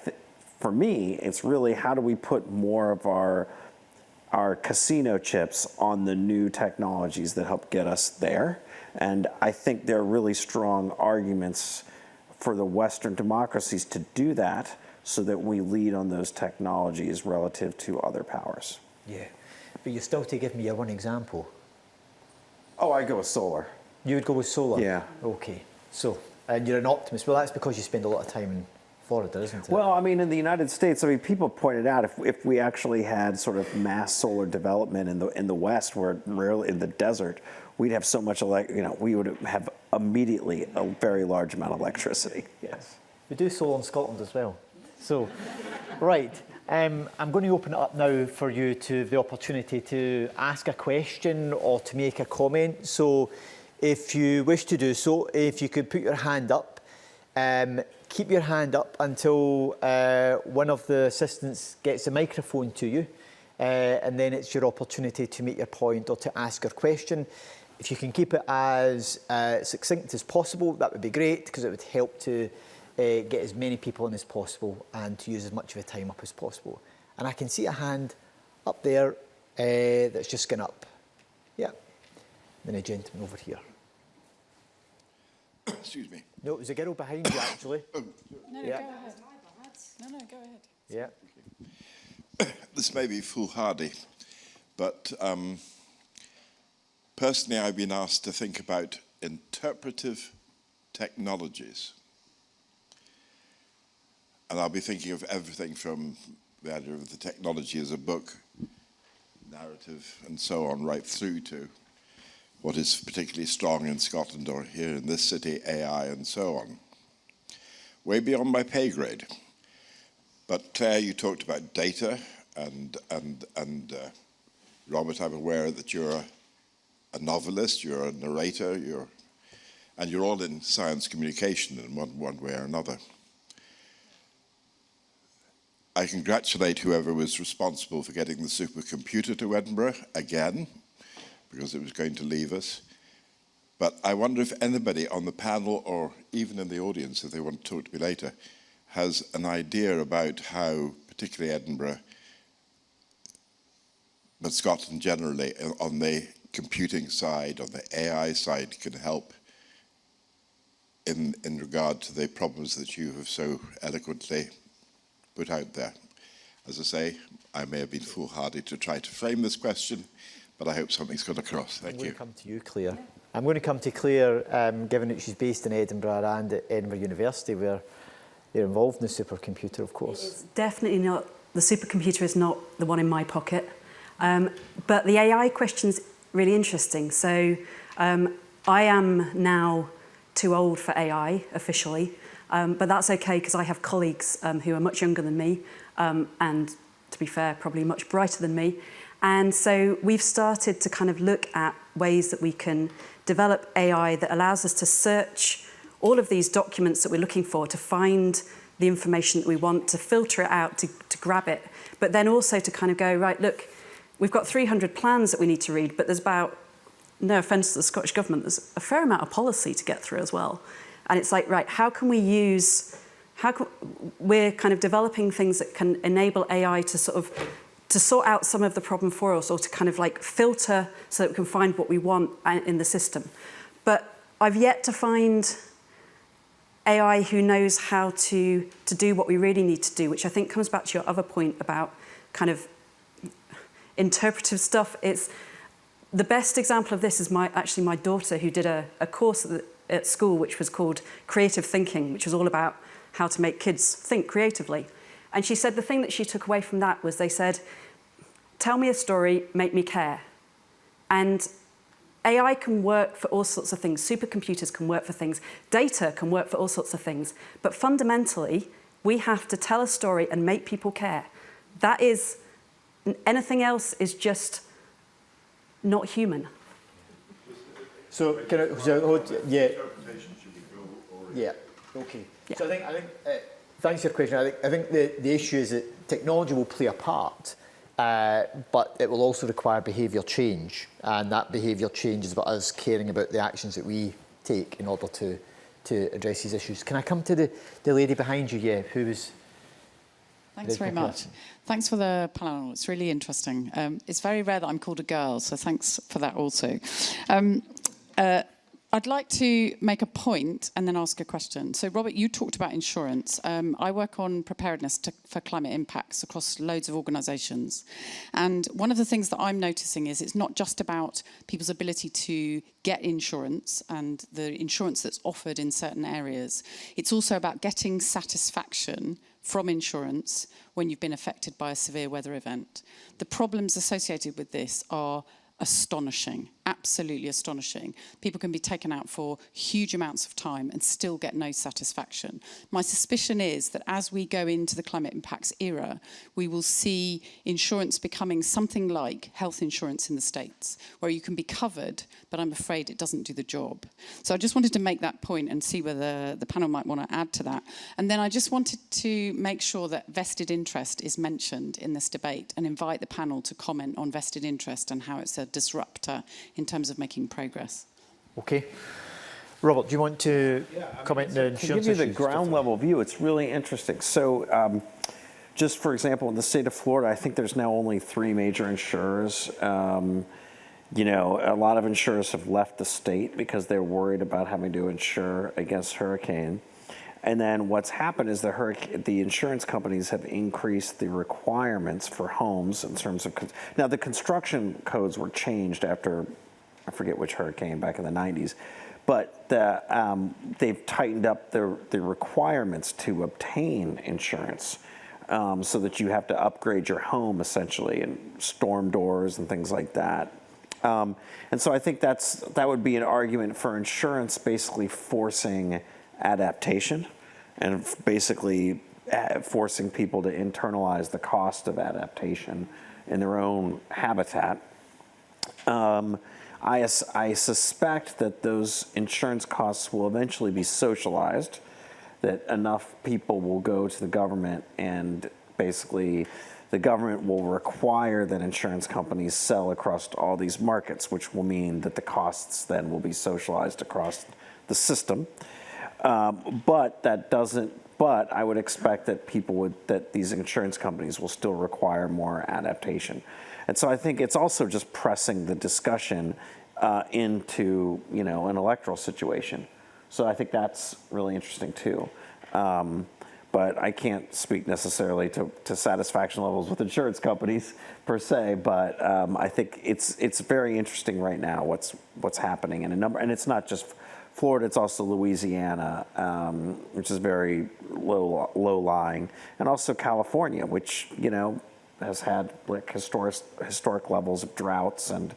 S4: for me, it's really how do we put more of our casino chips on the new technologies that help get us there. And I think there are really strong arguments for the Western democracies to do that so that we lead on those technologies relative to other powers.
S1: Yeah, but you still to give me your one example.
S4: Oh, I go with solar.
S1: You would go with solar?
S4: Yeah.
S1: Okay, so, and you're an optimist. Well, that's because you spend a lot of time in Florida, isn't it?
S4: Well, I mean, in the United States, I mean, people pointed out if we actually had sort of mass solar development in the West, where rarely in the desert, we'd have so much we would have immediately a very large amount of electricity.
S1: Yes. We do solar in Scotland as well. So, right. I'm going to open it up now for you to have the opportunity to ask a question or to make a comment. So, if you wish to do so, if you could put your hand up, keep your hand up until one of the assistants gets a microphone to you, and then it's your opportunity to make your point or to ask your question. If you can keep it as succinct as possible, that would be great, because it would help to get as many people in as possible and to use as much of the time up as possible. And I can see a hand up there that's just gone up. Yeah. Then a gentleman over here.
S5: Excuse me.
S1: No, it was a girl behind you, actually.
S6: No,
S1: Yeah.
S6: go ahead. No, go ahead.
S1: Yeah.
S5: This may be foolhardy, but personally I've been asked to think about interpretive technologies. And I'll be thinking of everything from the idea of the technology as a book, narrative, and so on, right through to what is particularly strong in Scotland or here in this city, AI and so on. Way beyond my pay grade. But Claire, you talked about data, and Robert, I'm aware that you're a novelist, you're a narrator, and you're all in science communication in one way or another. I congratulate whoever was responsible for getting the supercomputer to Edinburgh again, because it was going to leave us. But I wonder if anybody on the panel, or even in the audience, if they want to talk to me later, has an idea about how, particularly Edinburgh, but Scotland generally, on the computing side, on the AI side, can help in regard to the problems that you have so eloquently put out there. As I say, I may have been foolhardy to try to frame this question, but I hope something's gone across. Thank you.
S1: I'm going to come to you, Claire. I'm going to come to Claire, given that she's based in Edinburgh and at Edinburgh University, where they're involved in the supercomputer, of course.
S2: It's definitely not, the supercomputer is not the one in my pocket. But the AI question's really interesting. So I am now too old for AI officially, but that's okay because I have colleagues who are much younger than me and, to be fair, probably much brighter than me. And so we've started to kind of look at ways that we can develop AI that allows us to search all of these documents that we're looking for, to find the information that we want, to filter it out, to grab it, but then also to kind of go, right, look, we've got 300 plans that we need to read, but there's about, no offence to the Scottish Government, there's a fair amount of policy to get through as well. And it's like, right, how can we use, we're kind of developing things that can enable AI to sort out some of the problem for us, or to kind of like filter so that we can find what we want in the system. But I've yet to find AI who knows how to do what we really need to do, which I think comes back to your other point about kind of interpretive stuff. It's the best example of this is actually my daughter, who did a course at school which was called Creative Thinking, which was all about how to make kids think creatively. And she said the thing that she took away from that was they said, tell me a story, make me care. And AI can work for all sorts of things. Supercomputers can work for things. Data can work for all sorts of things. But fundamentally, we have to tell a story and make people care. That is, anything else is just not human.
S1: So, yeah. Yeah, okay. Yeah. So I think Thanks for your question. I think the issue is that technology will play a part, but it will also require behaviour change, and that behaviour change is about us caring about the actions that we take in order to address these issues. Can I come to the lady behind you, who was...
S6: Thanks very much. Thanks for the panel. It's really interesting. It's very rare that I'm called a girl, so thanks for that also. I'd like to make a point and then ask a question. So, Robert, you talked about insurance. I work on preparedness for climate impacts across loads of organisations. And one of the things that I'm noticing is it's not just about people's ability to get insurance and the insurance that's offered in certain areas. It's also about getting satisfaction from insurance when you've been affected by a severe weather event. The problems associated with this are astonishing, absolutely astonishing. People can be taken out for huge amounts of time and still get no satisfaction. My suspicion is that as we go into the climate impacts era, we will see insurance becoming something like health insurance in the States, where you can be covered, but I'm afraid it doesn't do the job. So I just wanted to make that point and see whether the panel might want to add to that. And then I just wanted to make sure that vested interest is mentioned in this debate and invite the panel to comment on vested interest and how it's a disruptor in terms of making progress.
S1: Okay. Robert, do you want to comment on the insurance
S4: To give you the
S1: issues?
S4: ground level view, it's really interesting. So just for example, in the state of Florida, I think there's now only 3 major insurers. You know, a lot of insurers have left the state because they're worried about having to insure against hurricane. And then what's happened is the insurance companies have increased the requirements for homes in terms of... Now, the construction codes were changed after, I forget which hurricane, back in the 90s. But they've tightened up the requirements to obtain insurance so that you have to upgrade your home, essentially, and storm doors and things like that. And so I think that would be an argument for insurance basically forcing adaptation and basically forcing people to internalize the cost of adaptation in their own habitat. I suspect that those insurance costs will eventually be socialized, that enough people will go to the government and basically the government will require that insurance companies sell across all these markets, which will mean that the costs then will be socialized across the system. But I would expect that these insurance companies will still require more adaptation. And so I think it's also just pressing the discussion into, an electoral situation. So I think that's really interesting too. But I can't speak necessarily to satisfaction levels with insurance companies per se, but I think it's very interesting right now what's happening in a number, and it's not just Florida, it's also Louisiana, which is very low lying, and also California, which has had like historic levels of droughts and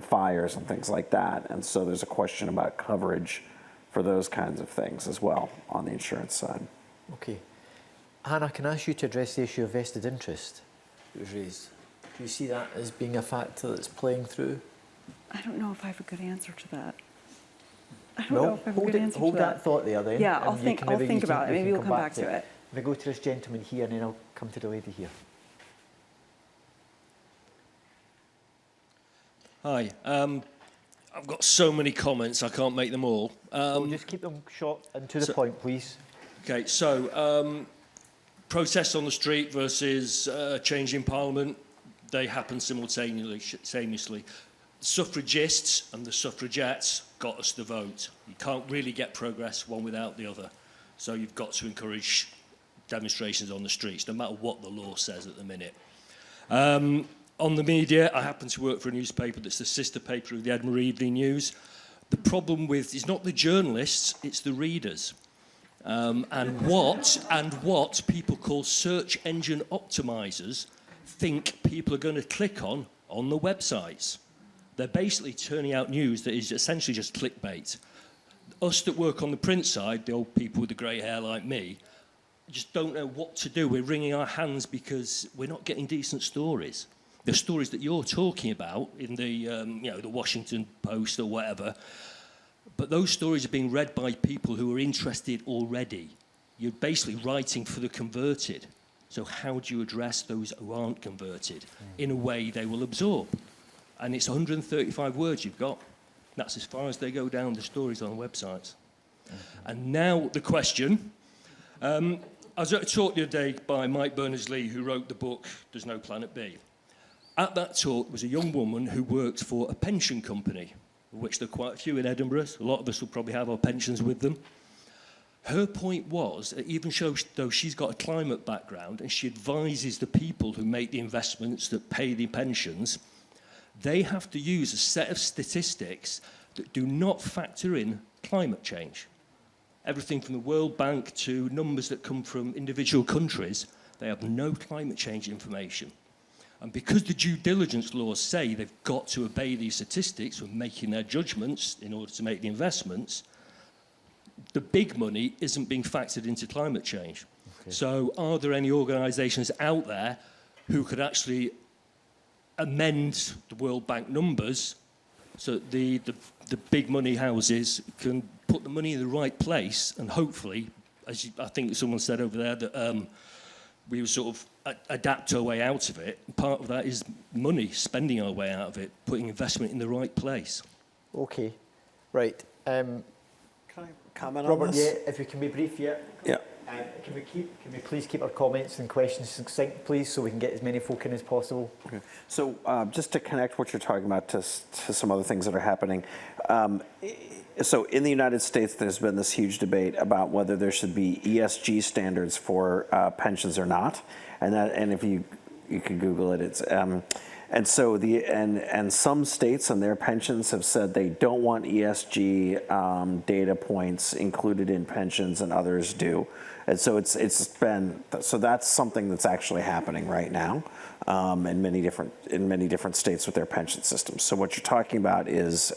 S4: fires and things like that, and so there's a question about coverage for those kinds of things as well on the insurance side.
S1: Okay. Hannah, can I ask you to address the issue of vested interest that was raised? Do you see that as being a factor that's playing through?
S3: I don't know if I have a good answer to that. I don't know if I have a good answer
S1: hold
S3: to
S1: that thought there then.
S3: Yeah, I'll think about it. Maybe we'll come back to it.
S1: If I go to this gentleman here and then I'll come to the lady here.
S7: Hi. I've got so many comments, I can't make them all.
S1: Just keep them short and to the point, please.
S7: Okay, so protests on the street versus change in Parliament, they happen simultaneously. The suffragists and the suffragettes got us the vote. You can't really get progress one without the other. So you've got to encourage demonstrations on the streets, no matter what the law says at the minute. On the media, I happen to work for a newspaper that's the sister paper of the Edinburgh Evening News. The problem with it's not the journalists, it's the readers. And what people call search engine optimizers think people are going to click on the websites. They're basically turning out news that is essentially just clickbait. Us that work on the print side, the old people with the grey hair like me, just don't know what to do. We're wringing our hands because we're not getting decent stories. The stories that you're talking about in the the Washington Post or whatever, but those stories are being read by people who are interested already. you're basically writing for the converted. So how do you address those who aren't converted in a way they will absorb? And it's 135 words you've got. That's as far as they go down the stories on the websites. And now the question. I was at a talk the other day by Mike Berners-Lee, who wrote the book, There's No Planet B. At that talk was a young woman who worked for a pension company, of which there are quite a few in Edinburgh. So a lot of us will probably have our pensions with them. Her point was, that even though she's got a climate background and she advises the people who make the investments that pay the pensions, they have to use a set of statistics that do not factor in climate change. Everything from the World Bank to numbers that come from individual countries, they have no climate change information. And because the due diligence laws say they've got to obey these statistics when making their judgments in order to make the investments, the big money isn't being factored into climate change. Okay. So are there any organisations out there who could actually amend the World Bank numbers so that the big money houses can put the money in the right place, and hopefully, as I think someone said over there, that we will sort of adapt our way out of it. Part of that is money, spending our way out of it, putting investment in the right place.
S1: Okay, right.
S4: Can I comment
S1: Robert,
S4: on this?
S1: yeah, if we can be brief, yeah.
S4: Yeah.
S1: Can we please keep our comments and questions succinct, please, so we can get as many folk in as possible?
S4: Okay. So just to connect what you're talking about to some other things that are happening. So in the United States, there's been this huge debate about whether there should be ESG standards for pensions or not. And if you can Google it, it's and so and some states and their pensions have said they don't want ESG data points included in pensions, and others do. And so so that's something that's actually happening right now in many different states with their pension systems. So what you're talking about is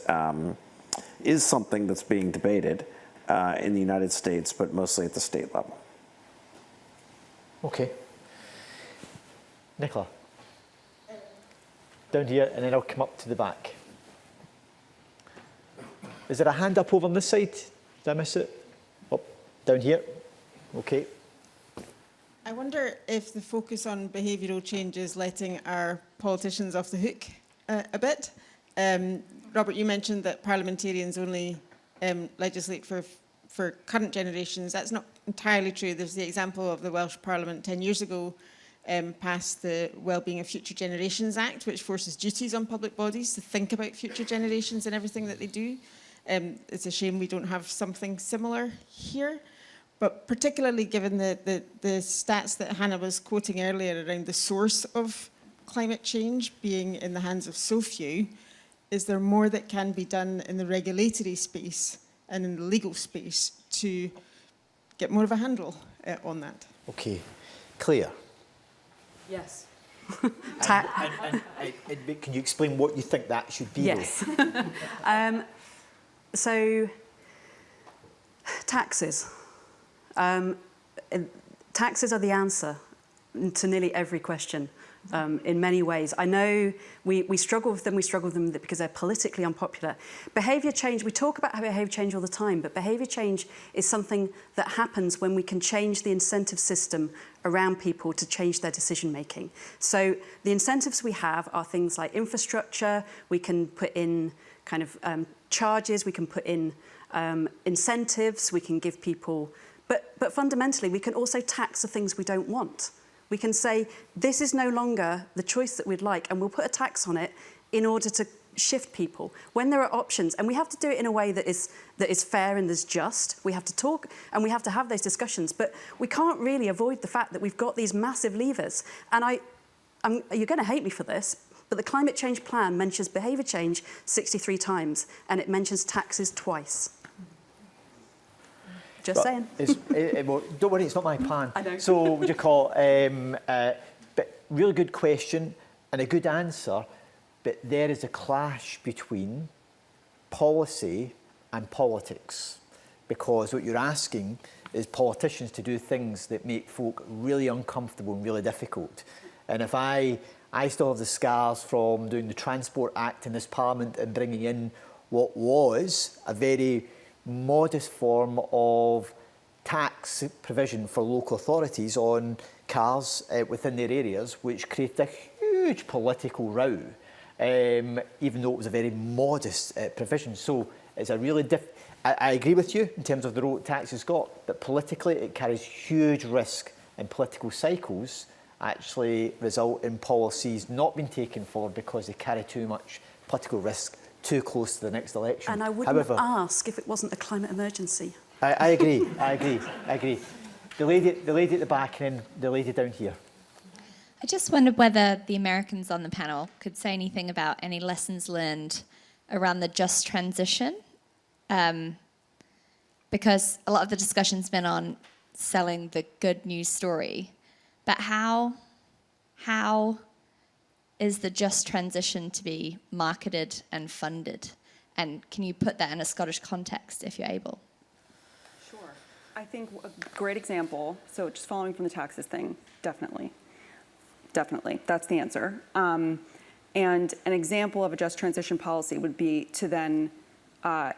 S4: something that's being debated in the United States, but mostly at the state level.
S1: Okay. Nicola. Down here, and then I'll come up to the back. Is there a hand up over on this side? Did I miss it? Up, down here. Okay.
S8: I wonder if the focus on behavioural change is letting our politicians off the hook a bit. Robert, you mentioned that parliamentarians only legislate for current generations. That's not entirely true. There's the example of the Welsh Parliament 10 years ago passed the Wellbeing of Future Generations Act, which forces duties on public bodies to think about future generations and everything that they do. It's a shame we don't have something similar here. But particularly given the stats that Hannah was quoting earlier around the source of climate change being in the hands of so few, is there more that can be done in the regulatory space and in the legal space to get more of a handle on that?
S1: Okay. Claire.
S2: Yes.
S1: Can you explain what you think that should be?
S9: Yes. So, taxes. Taxes are the answer to nearly every question in many ways. I know we struggle with them because they're politically unpopular. Behaviour change, we talk about behaviour change all the time, but behaviour change is something that happens when we can change the incentive system around people to change their decision making. So the incentives we have are things like infrastructure, we can put in kind of charges, we can put in incentives, we can give people, but fundamentally we can also tax the things we don't want. We can say, this is no longer the choice that we'd like, and we'll put a tax on it in order to shift people. When there are options, and we have to do it in a way that is fair and is just, we have to talk and we have to have those discussions, but we can't really avoid the fact that we've got these massive levers. And you're going to hate me for this, but the climate change plan mentions behaviour change 63 times, and it mentions taxes twice. Just saying.
S1: Well, don't worry, it's not my plan.
S9: I know.
S1: So, what would you call but really good question and a good answer, but there is a clash between policy and politics, because what you're asking is politicians to do things that make folk really uncomfortable and really difficult. And if I still have the scars from doing the Transport Act in this Parliament and bringing in what was a very modest form of tax provision for local authorities on cars within their areas, which created a huge political row, even though it was a very modest provision. So it's a really I agree with you in terms of the role that tax has got, but politically it carries huge risk, and political cycles actually result in policies not being taken forward because they carry too much political risk too close to the next election.
S9: And I wouldn't ask if it wasn't a climate emergency.
S1: I agree. The lady at the back and then the lady down here.
S10: I just wondered whether the Americans on the panel could say anything about any lessons learned around the just transition, because a lot of the discussion's been on selling the good news story, but how is the just transition to be marketed and funded? And can you put that in a Scottish context if you're able?
S3: Sure. I think a great example, so just following from the taxes thing, definitely. Definitely, that's the answer. And an example of a just transition policy would be to then,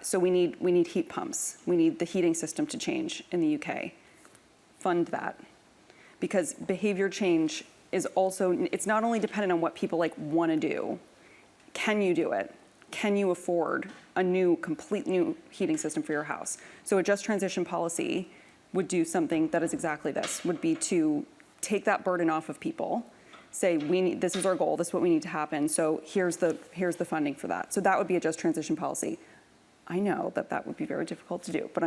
S3: so we need heat pumps. We need the heating system to change in the UK. Fund that. Because behavior change is also, it's not only dependent on what people want to do. Can you do it? Can you afford a complete new heating system for your house? So a just transition policy would do something that is exactly this, would be to take that burden off of people, say, this is our goal, this is what we need to happen, so here's the funding for that. So that would be a just transition policy. I know that would be very difficult to do, but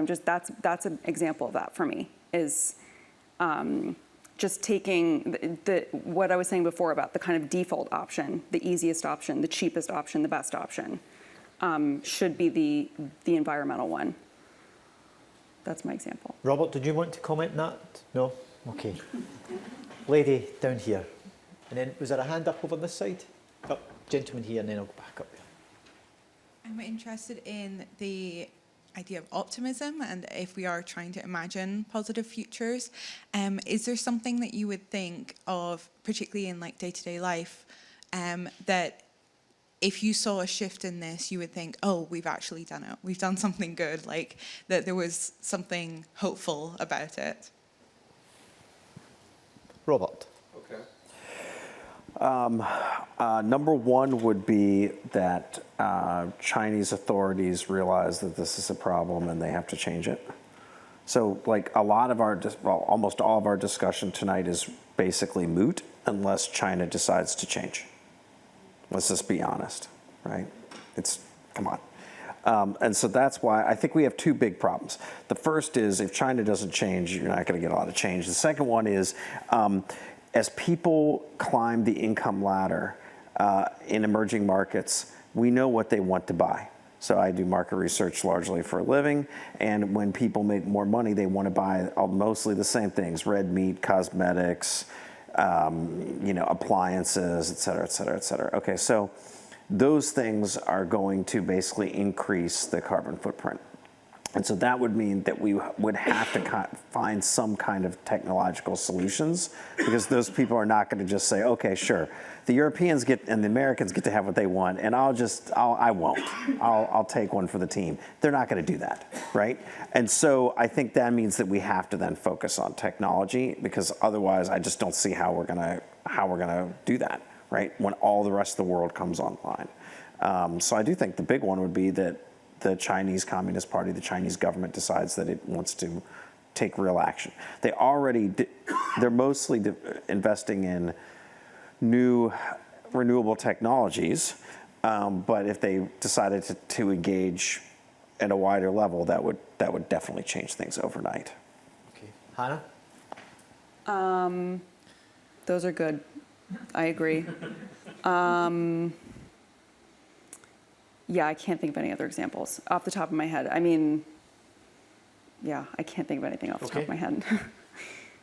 S3: that's an example of that for me, is just taking what I was saying before about the kind of default option, the easiest option, the cheapest option, the best option, should be the environmental one. That's my example.
S1: Robert, did you want to comment on that? No? Okay. Lady down here. And then, was there a hand up over on this side? Oh, gentleman here, and then I'll go back up there.
S11: I'm interested in the idea of optimism, and if we are trying to imagine positive futures, is there something that you would think of, particularly in day-to-day life, that if you saw a shift in this, you would think, oh, we've actually done it. We've done something good, that there was something hopeful about it.
S1: Robert.
S4: Okay. Number one would be that Chinese authorities realize that this is a problem and they have to change it. So a lot of almost all of our discussion tonight is basically moot unless China decides to change. Let's just be honest, right? Come on. And so that's why I think we have two big problems. The first is if China doesn't change, you're not going to get a lot of change. The second one is as people climb the income ladder in emerging markets, we know what they want to buy. So I do market research largely for a living, and when people make more money, they want to buy mostly the same things: red meat, cosmetics, appliances, et cetera, et cetera, et cetera. Okay, so those things are going to basically increase the carbon footprint. And so that would mean that we would have to find some kind of technological solutions, because those people are not going to just say, okay, sure, the Europeans and the Americans get to have what they want, and I'll take one for the team. They're not going to do that, right? And so I think that means that we have to then focus on technology, because otherwise I just don't see how we're going to do that, right? When all the rest of the world comes online. So I do think the big one would be that the Chinese Communist Party, the Chinese government decides that it wants to take real action. They're mostly investing in new renewable technologies, but if they decided to engage at a wider level, that would definitely change things overnight.
S1: Okay, Hannah?
S3: Those are good. I agree. Yeah, I can't think of any other examples off the top of my head. I mean, yeah, I can't think of anything off the top of my head.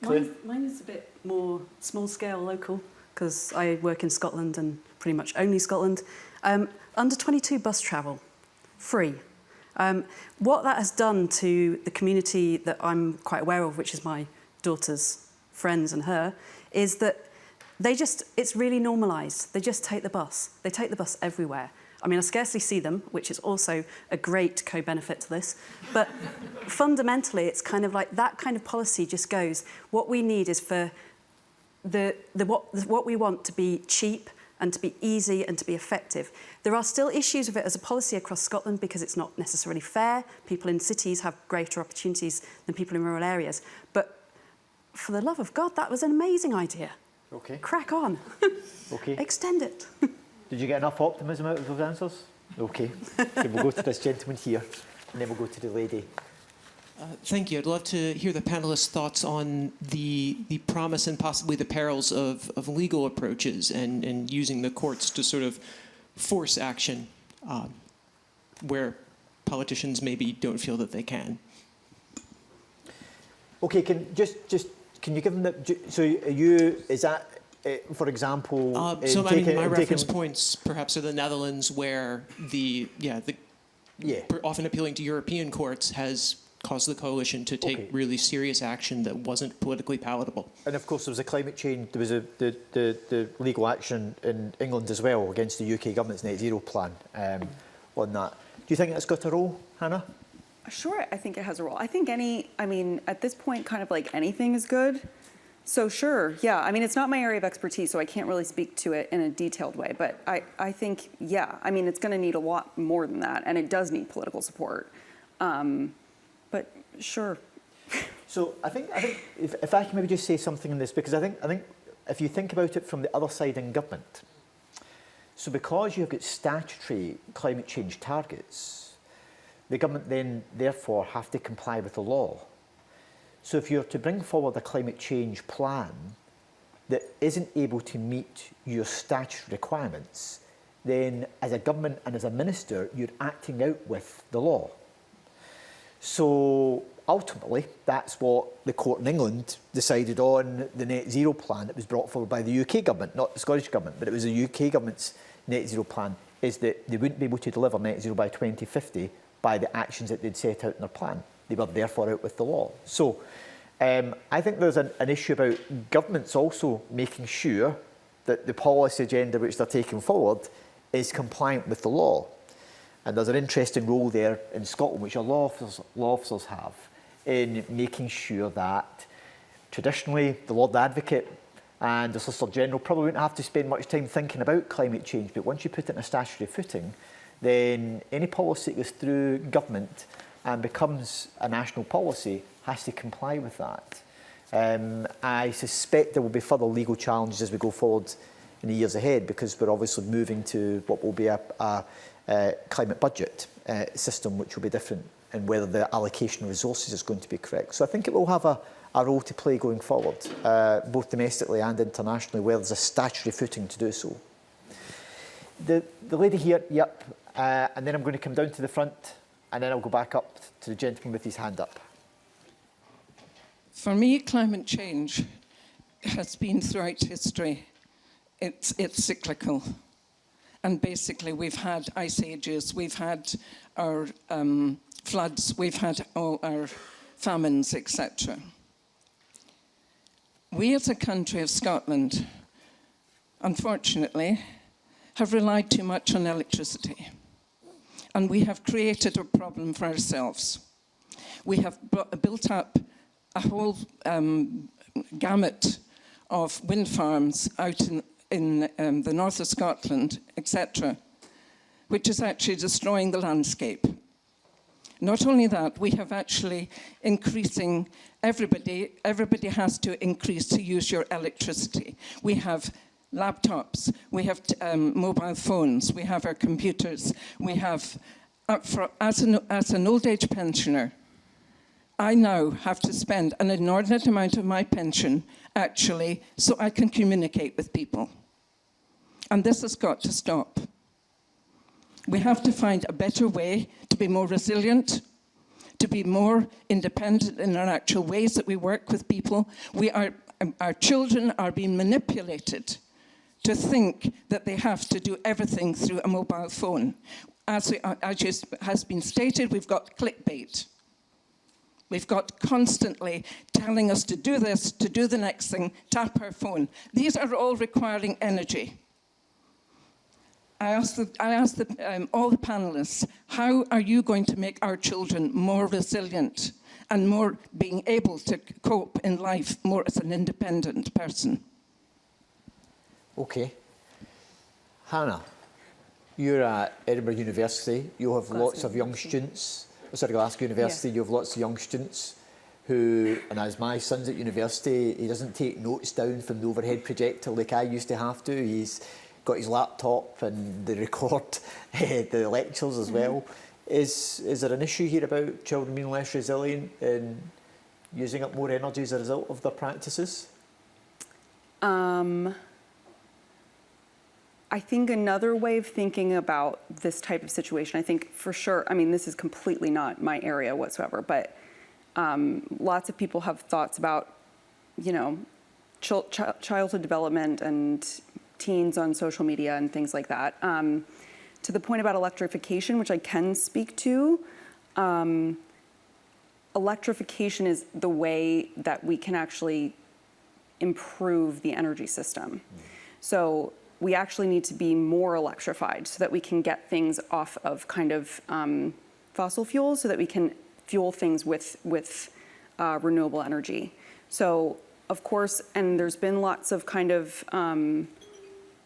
S9: Mine is a bit more small scale, local, because I work in Scotland and pretty much only Scotland. Under 22 bus travel, free. What that has done to the community that I'm quite aware of, which is my daughter's friends and her, is that it's really normalised. They just take the bus. They take the bus everywhere. I mean, I scarcely see them, which is also a great co-benefit to this. But fundamentally, it's kind of like that kind of policy just goes, what we need is for what we want to be cheap and to be easy and to be effective. There are still issues with it as a policy across Scotland because it's not necessarily fair. People in cities have greater opportunities than people in rural areas. But for the love of God, that was an amazing idea.
S1: Okay.
S9: Crack on.
S1: Okay.
S9: Extend it.
S1: Did you get enough optimism out of those answers? Okay. So we'll go to this gentleman here, and then we'll go to the lady.
S12: Thank you. I'd love to hear the panelists' thoughts on the promise and possibly the perils of legal approaches and using the courts to sort of force action where politicians maybe don't feel that they can.
S1: Okay, can you give them the? So is that for example?
S12: So I mean, my reference points perhaps are the Netherlands, where often appealing to European courts has caused the coalition to take really serious action that wasn't politically palatable.
S1: And of course, there was a climate change. There was the legal action in England as well against the UK government's net zero plan on that. Do you think that's got a role, Hannah?
S3: Sure, I think it has a role. I think at this point, kind of like anything is good. So sure, yeah. I mean, it's not my area of expertise, so I can't really speak to it in a detailed way. But I think, yeah, I mean, it's going to need a lot more than that, and it does need political support. But sure.
S1: So I think if I can maybe just say something on this, because I think if you think about it from the other side in government, so because you've got statutory climate change targets, the government then therefore have to comply with the law. So if you're to bring forward a climate change plan that isn't able to meet your statutory requirements, then as a government and as a minister, you're acting out with the law. So ultimately, that's what the court in England decided on the net zero plan that was brought forward by the UK government, not the Scottish government, but it was the UK government's net zero plan, is that they wouldn't be able to deliver net zero by 2050 by the actions that they'd set out in their plan. They were therefore out with the law. So I think there's an issue about governments also making sure that the policy agenda which they're taking forward is compliant with the law. And there's an interesting role there in Scotland, which our law officers have, in making sure that traditionally the Lord Advocate and the Solicitor General probably wouldn't have to spend much time thinking about climate change, but once you put it in a statutory footing, then any policy that goes through government and becomes a national policy has to comply with that. I suspect there will be further legal challenges as we go forward in the years ahead, because we're obviously moving to what will be a climate budget system, which will be different, and whether the allocation of resources is going to be correct. So I think it will have a role to play going forward, both domestically and internationally, where there's a statutory footing to do so. The lady here, yep, and then I'm going to come down to the front, and then I'll go back up to the gentleman with his hand up.
S13: For me, climate change has been throughout history. It's cyclical. And basically, we've had ice ages, we've had our floods, we've had all our famines, etc. We as a country of Scotland, unfortunately, have relied too much on electricity. And we have created a problem for ourselves. We have built up a whole gamut of wind farms out in the north of Scotland, etc., which is actually destroying the landscape. Not only that, we have actually increasing, everybody has to increase to use your electricity. We have laptops, we have mobile phones, we have our computers, we have, as an old age pensioner, I now have to spend an inordinate amount of my pension, actually, so I can communicate with people. And this has got to stop. We have to find a better way to be more resilient, to be more independent in our actual ways that we work with people. Our children are being manipulated to think that they have to do everything through a mobile phone. As has been stated, we've got clickbait. We've got constantly telling us to do this, to do the next thing, tap our phone. These are all requiring energy. I asked all the panelists, how are you going to make our children more resilient and more being able to cope in life more as an independent person?
S1: Okay. Hannah, you're at Edinburgh University. You have lots of young students. Glasgow University, you have lots of young students who, and as my son's at university, he doesn't take notes down from the overhead projector like I used to have to. He's got his laptop and they record the lectures as well. Is there an issue here about children being less resilient and using up more energy as a result of their practices?
S3: I think another way of thinking about this type of situation, I think for sure, I mean, this is completely not my area whatsoever, but lots of people have thoughts about, you know, childhood development and teens on social media and things like that. To the point about electrification, which I can speak to, electrification is the way that we can actually improve the energy system. So we actually need to be more electrified so that we can get things off of kind of fossil fuels, so that we can fuel things with renewable energy. So of course, and there's been lots of kind of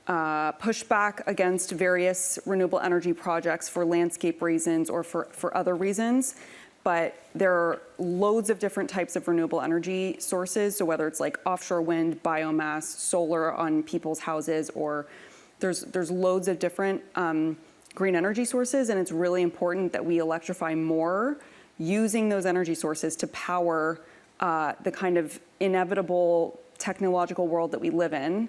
S3: pushback against various renewable energy projects for landscape reasons or for other reasons. But there are loads of different types of renewable energy sources. So whether it's like offshore wind, biomass, solar on people's houses, or there's loads of different green energy sources. And it's really important that we electrify more using those energy sources to power the kind of inevitable technological world that we live in.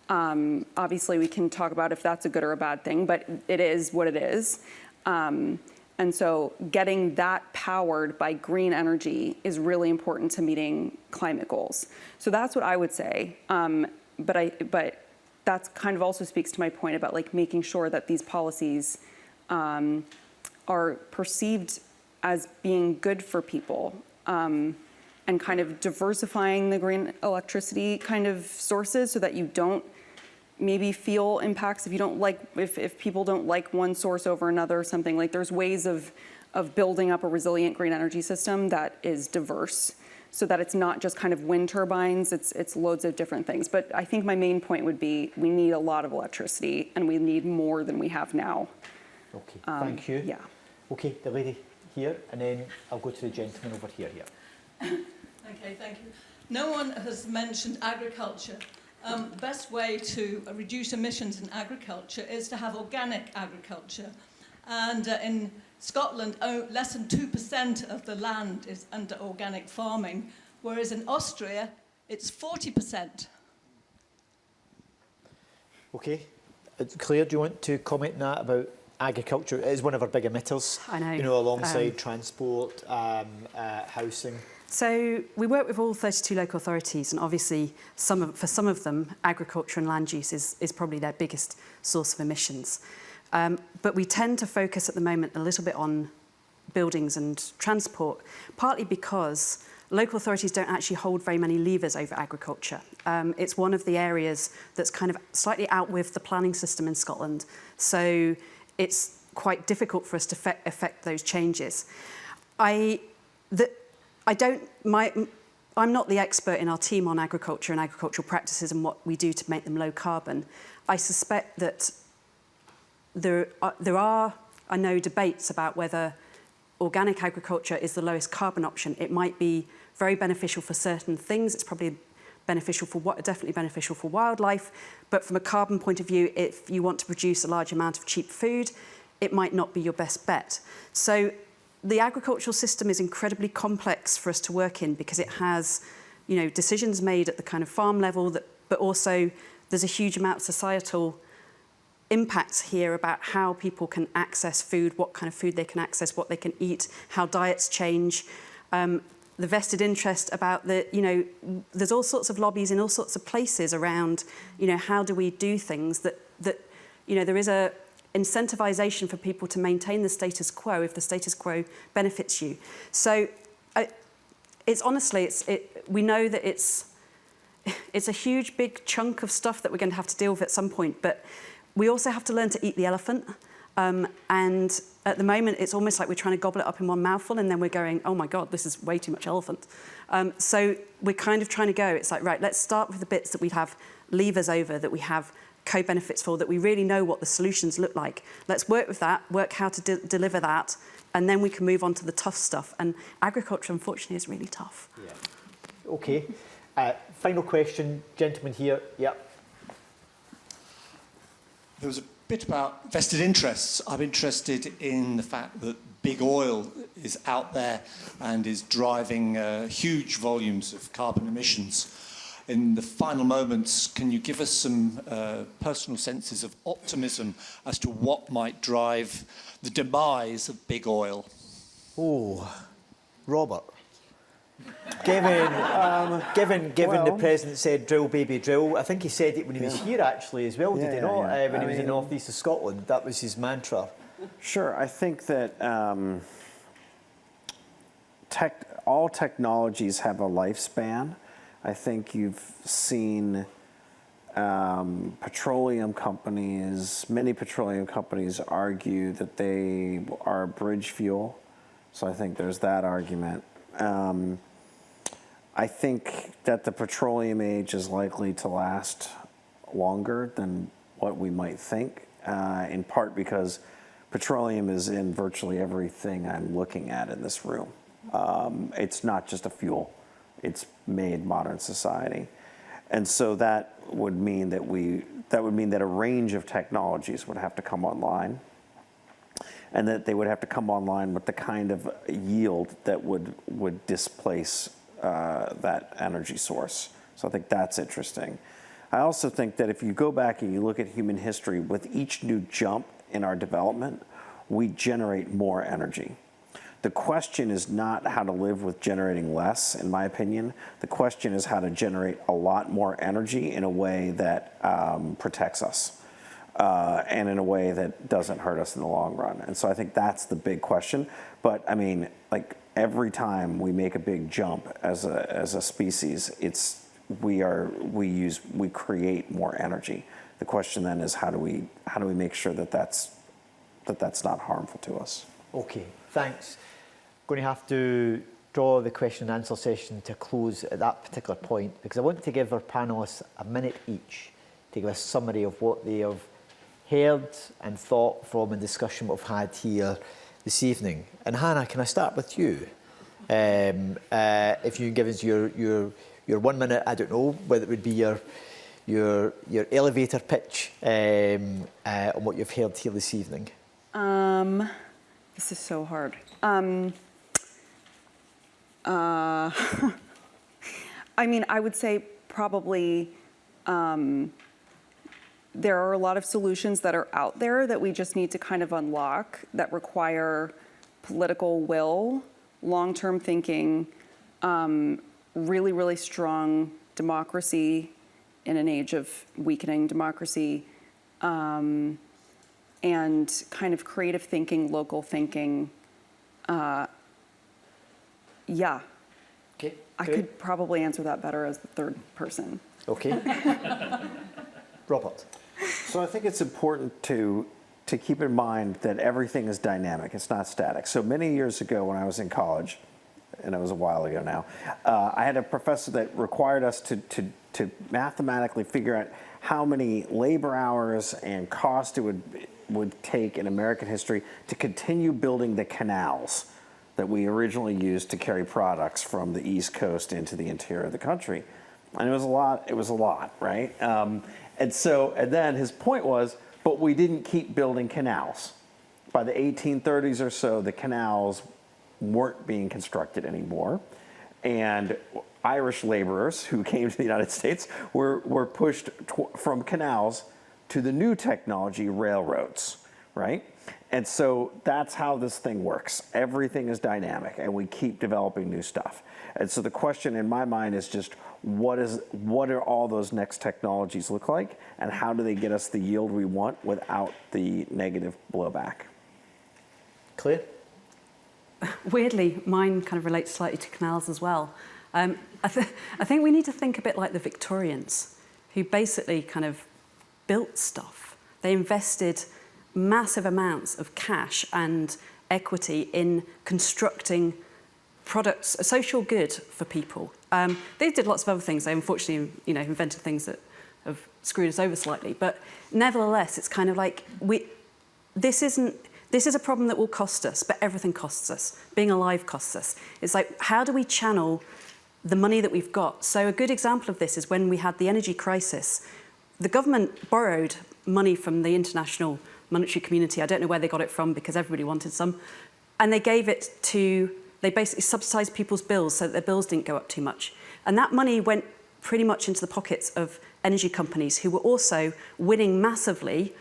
S3: Obviously, we can talk about if that's a good or a bad thing, but it is what it is. And so getting that powered by green energy is really important to meeting climate goals. So that's what I would say. But that kind of also speaks to my point about like making sure that these policies are perceived as being good for people, and kind of diversifying the green electricity kind of sources so that you don't maybe feel impacts if you don't like, if people don't like one source over another or something. Like there's ways of building up a resilient green energy system that is diverse so that it's not just kind of wind turbines, it's loads of different things. But I think my main point would be we need a lot of electricity and we need more than we have now.
S1: Okay, thank you.
S3: Yeah.
S1: Okay, the lady here, and then I'll go to the gentleman over here.
S14: Okay, thank you. No one has mentioned agriculture. The best way to reduce emissions in agriculture is to have organic agriculture. And in Scotland, less than 2% of the land is under organic farming, whereas in Austria, it's 40%.
S1: Okay. Claire, do you want to comment on that about agriculture? It is one of our big emitters.
S9: I know.
S1: You know, alongside transport, housing.
S9: So we work with all 32 local authorities, and obviously for some of them, agriculture and land use is probably their biggest source of emissions. But we tend to focus at the moment a little bit on buildings and transport, partly because local authorities don't actually hold very many levers over agriculture. It's one of the areas that's kind of slightly out with the planning system in Scotland. So it's quite difficult for us to affect those changes. I'm not the expert in our team on agriculture and agricultural practices and what we do to make them low carbon. I suspect that there are, I know, debates about whether organic agriculture is the lowest carbon option. It might be very beneficial for certain things. It's probably definitely beneficial for wildlife. But from a carbon point of view, if you want to produce a large amount of cheap food, it might not be your best bet. So the agricultural system is incredibly complex for us to work in because it has, you know, decisions made at the kind of farm level, but also there's a huge amount of societal impacts here about how people can access food, what kind of food they can access, what they can eat, how diets change. The vested interest about there's all sorts of lobbies in all sorts of places around, you know, how do we do things that you know, there is a incentivization for people to maintain the status quo if the status quo benefits you. So it's honestly, we know that it's a huge, big chunk of stuff that we're going to have to deal with at some point, but we also have to learn to eat the elephant. And at the moment, it's almost like we're trying to gobble it up in one mouthful, and then we're going, oh my God, this is way too much elephant. So we're kind of trying to go, it's like, right, let's start with the bits that we have levers over, that we have co-benefits for, that we really know what the solutions look like. Let's work with that, work how to deliver that, and then we can move on to the tough stuff. And agriculture, unfortunately, is really tough.
S1: Yeah. Okay. Final question, gentleman here. Yep.
S15: There was a bit about vested interests. I'm interested in the fact that big oil is out there and is driving huge volumes of carbon emissions. In the final moments, can you give us some personal senses of optimism as to what might drive the demise of big oil?
S1: Oh, Robert. Given the President said drill, baby, drill, I think he said it when he was here actually as well, did he not? When he was in the north east of Scotland, that was his mantra.
S4: Sure, I think that all technologies have a lifespan. I think you've seen petroleum companies, many petroleum companies argue that they are a bridge fuel. So I think there's that argument. I think that the petroleum age is likely to last longer than what we might think, in part because petroleum is in virtually everything I'm looking at in this room. It's not just a fuel. It's made modern society. And so that would mean that a range of technologies would have to come online, and that they would have to come online with the kind of yield that would displace that energy source. So I think that's interesting. I also think that if you go back and you look at human history, with each new jump in our development, we generate more energy. The question is not how to live with generating less, in my opinion. The question is how to generate a lot more energy in a way that protects us and in a way that doesn't hurt us in the long run. And so I think that's the big question. But I mean, like every time we make a big jump as a species, we create more energy. The question then is how do we make sure that that's not harmful to us?
S1: Okay, thanks. Going to have to draw the question and answer session to close at that particular point, because I want to give our panellists a minute each to give a summary of what they have heard and thought from the discussion we've had here this evening. And Hannah, can I start with you? If you can give us your 1 minute, I don't know whether it would be your elevator pitch on what you've heard here this evening.
S3: This is so hard. I mean, I would say probably there are a lot of solutions that are out there that we just need to kind of unlock, that require political will, long-term thinking, really, really strong democracy in an age of weakening democracy, and kind of creative thinking, local thinking. Yeah.
S1: Okay.
S3: I could probably answer that better as the third person.
S1: Okay. Robert.
S4: So I think it's important to keep in mind that everything is dynamic. It's not static. So many years ago when I was in college, and it was a while ago now, I had a professor that required us to mathematically figure out how many labor hours and cost it would take in American history to continue building the canals that we originally used to carry products from the East Coast into the interior of the country. And it was a lot, right? And then his point was, but we didn't keep building canals. By the 1830s or so, the canals weren't being constructed anymore. And Irish laborers who came to the United States were pushed from canals to the new technology, railroads, right? And so that's how this thing works. Everything is dynamic, and we keep developing new stuff. And so the question in my mind is just, what are all those next technologies look like, and how do they get us the yield we want without the negative blowback?
S1: Claire?
S9: Weirdly, mine kind of relates slightly to canals as well. I think we need to think a bit like the Victorians, who basically kind of built stuff They invested massive amounts of cash and equity in constructing products, a social good for people. They did lots of other things. They unfortunately, invented things that have screwed us over slightly. But nevertheless, it's kind of like this is a problem that will cost us, but everything costs us. Being alive costs us. It's like, how do we channel the money that we've got? So a good example of this is when we had the energy crisis. The government borrowed money from the international monetary community. I don't know where they got it from because everybody wanted some. And they gave it to, they basically subsidised people's bills so that their bills didn't go up too much. And that money went pretty much into the pockets of energy companies who were also winning massively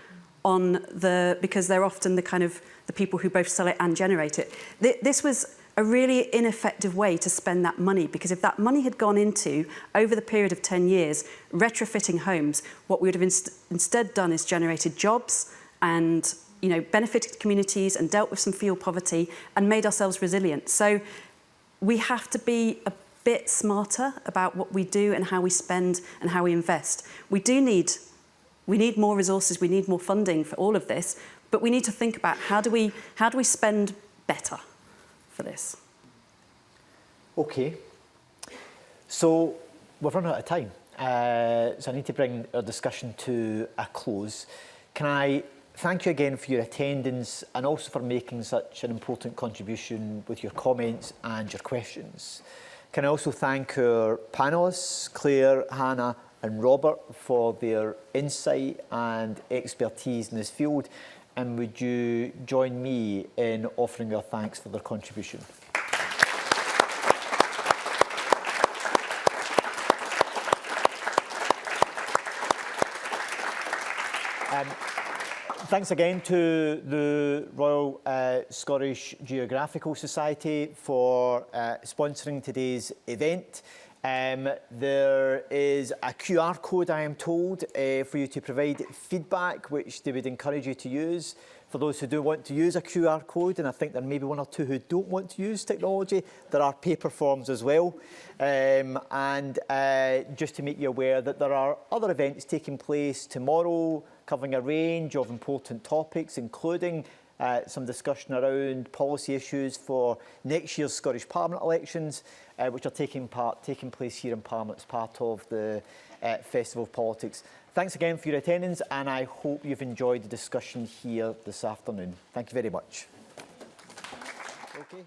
S9: because they're often the people who both sell it and generate it. This was a really ineffective way to spend that money, because if that money had gone into, over the period of 10 years, retrofitting homes, what we would have instead done is generated jobs and benefited communities and dealt with some fuel poverty and made ourselves resilient. So we have to be a bit smarter about what we do and how we spend and how we invest. We need more resources, we need more funding for all of this, but we need to think about how do we spend better for this.
S1: Okay, so we've run out of time, so I need to bring our discussion to a close. Can I thank you again for your attendance and also for making such an important contribution with your comments and your questions. Can I also thank our panellists, Claire, Hannah and Robert, for their insight and expertise in this field, and would you join me in offering our thanks for their contribution? Thanks again to the Royal Scottish Geographical Society for sponsoring today's event. There is a QR code, I am told, for you to provide feedback, which they would encourage you to use. For those who do want to use a QR code, and I think there may be one or two who don't want to use technology, there are paper forms as well. And just to make you aware that there are other events taking place tomorrow, covering a range of important topics, including some discussion around policy issues for next year's Scottish Parliament elections, which are taking place here in Parliament as part of the Festival of Politics. Thanks again for your attendance, and I hope you've enjoyed the discussion here this afternoon. Thank you very much. Okay.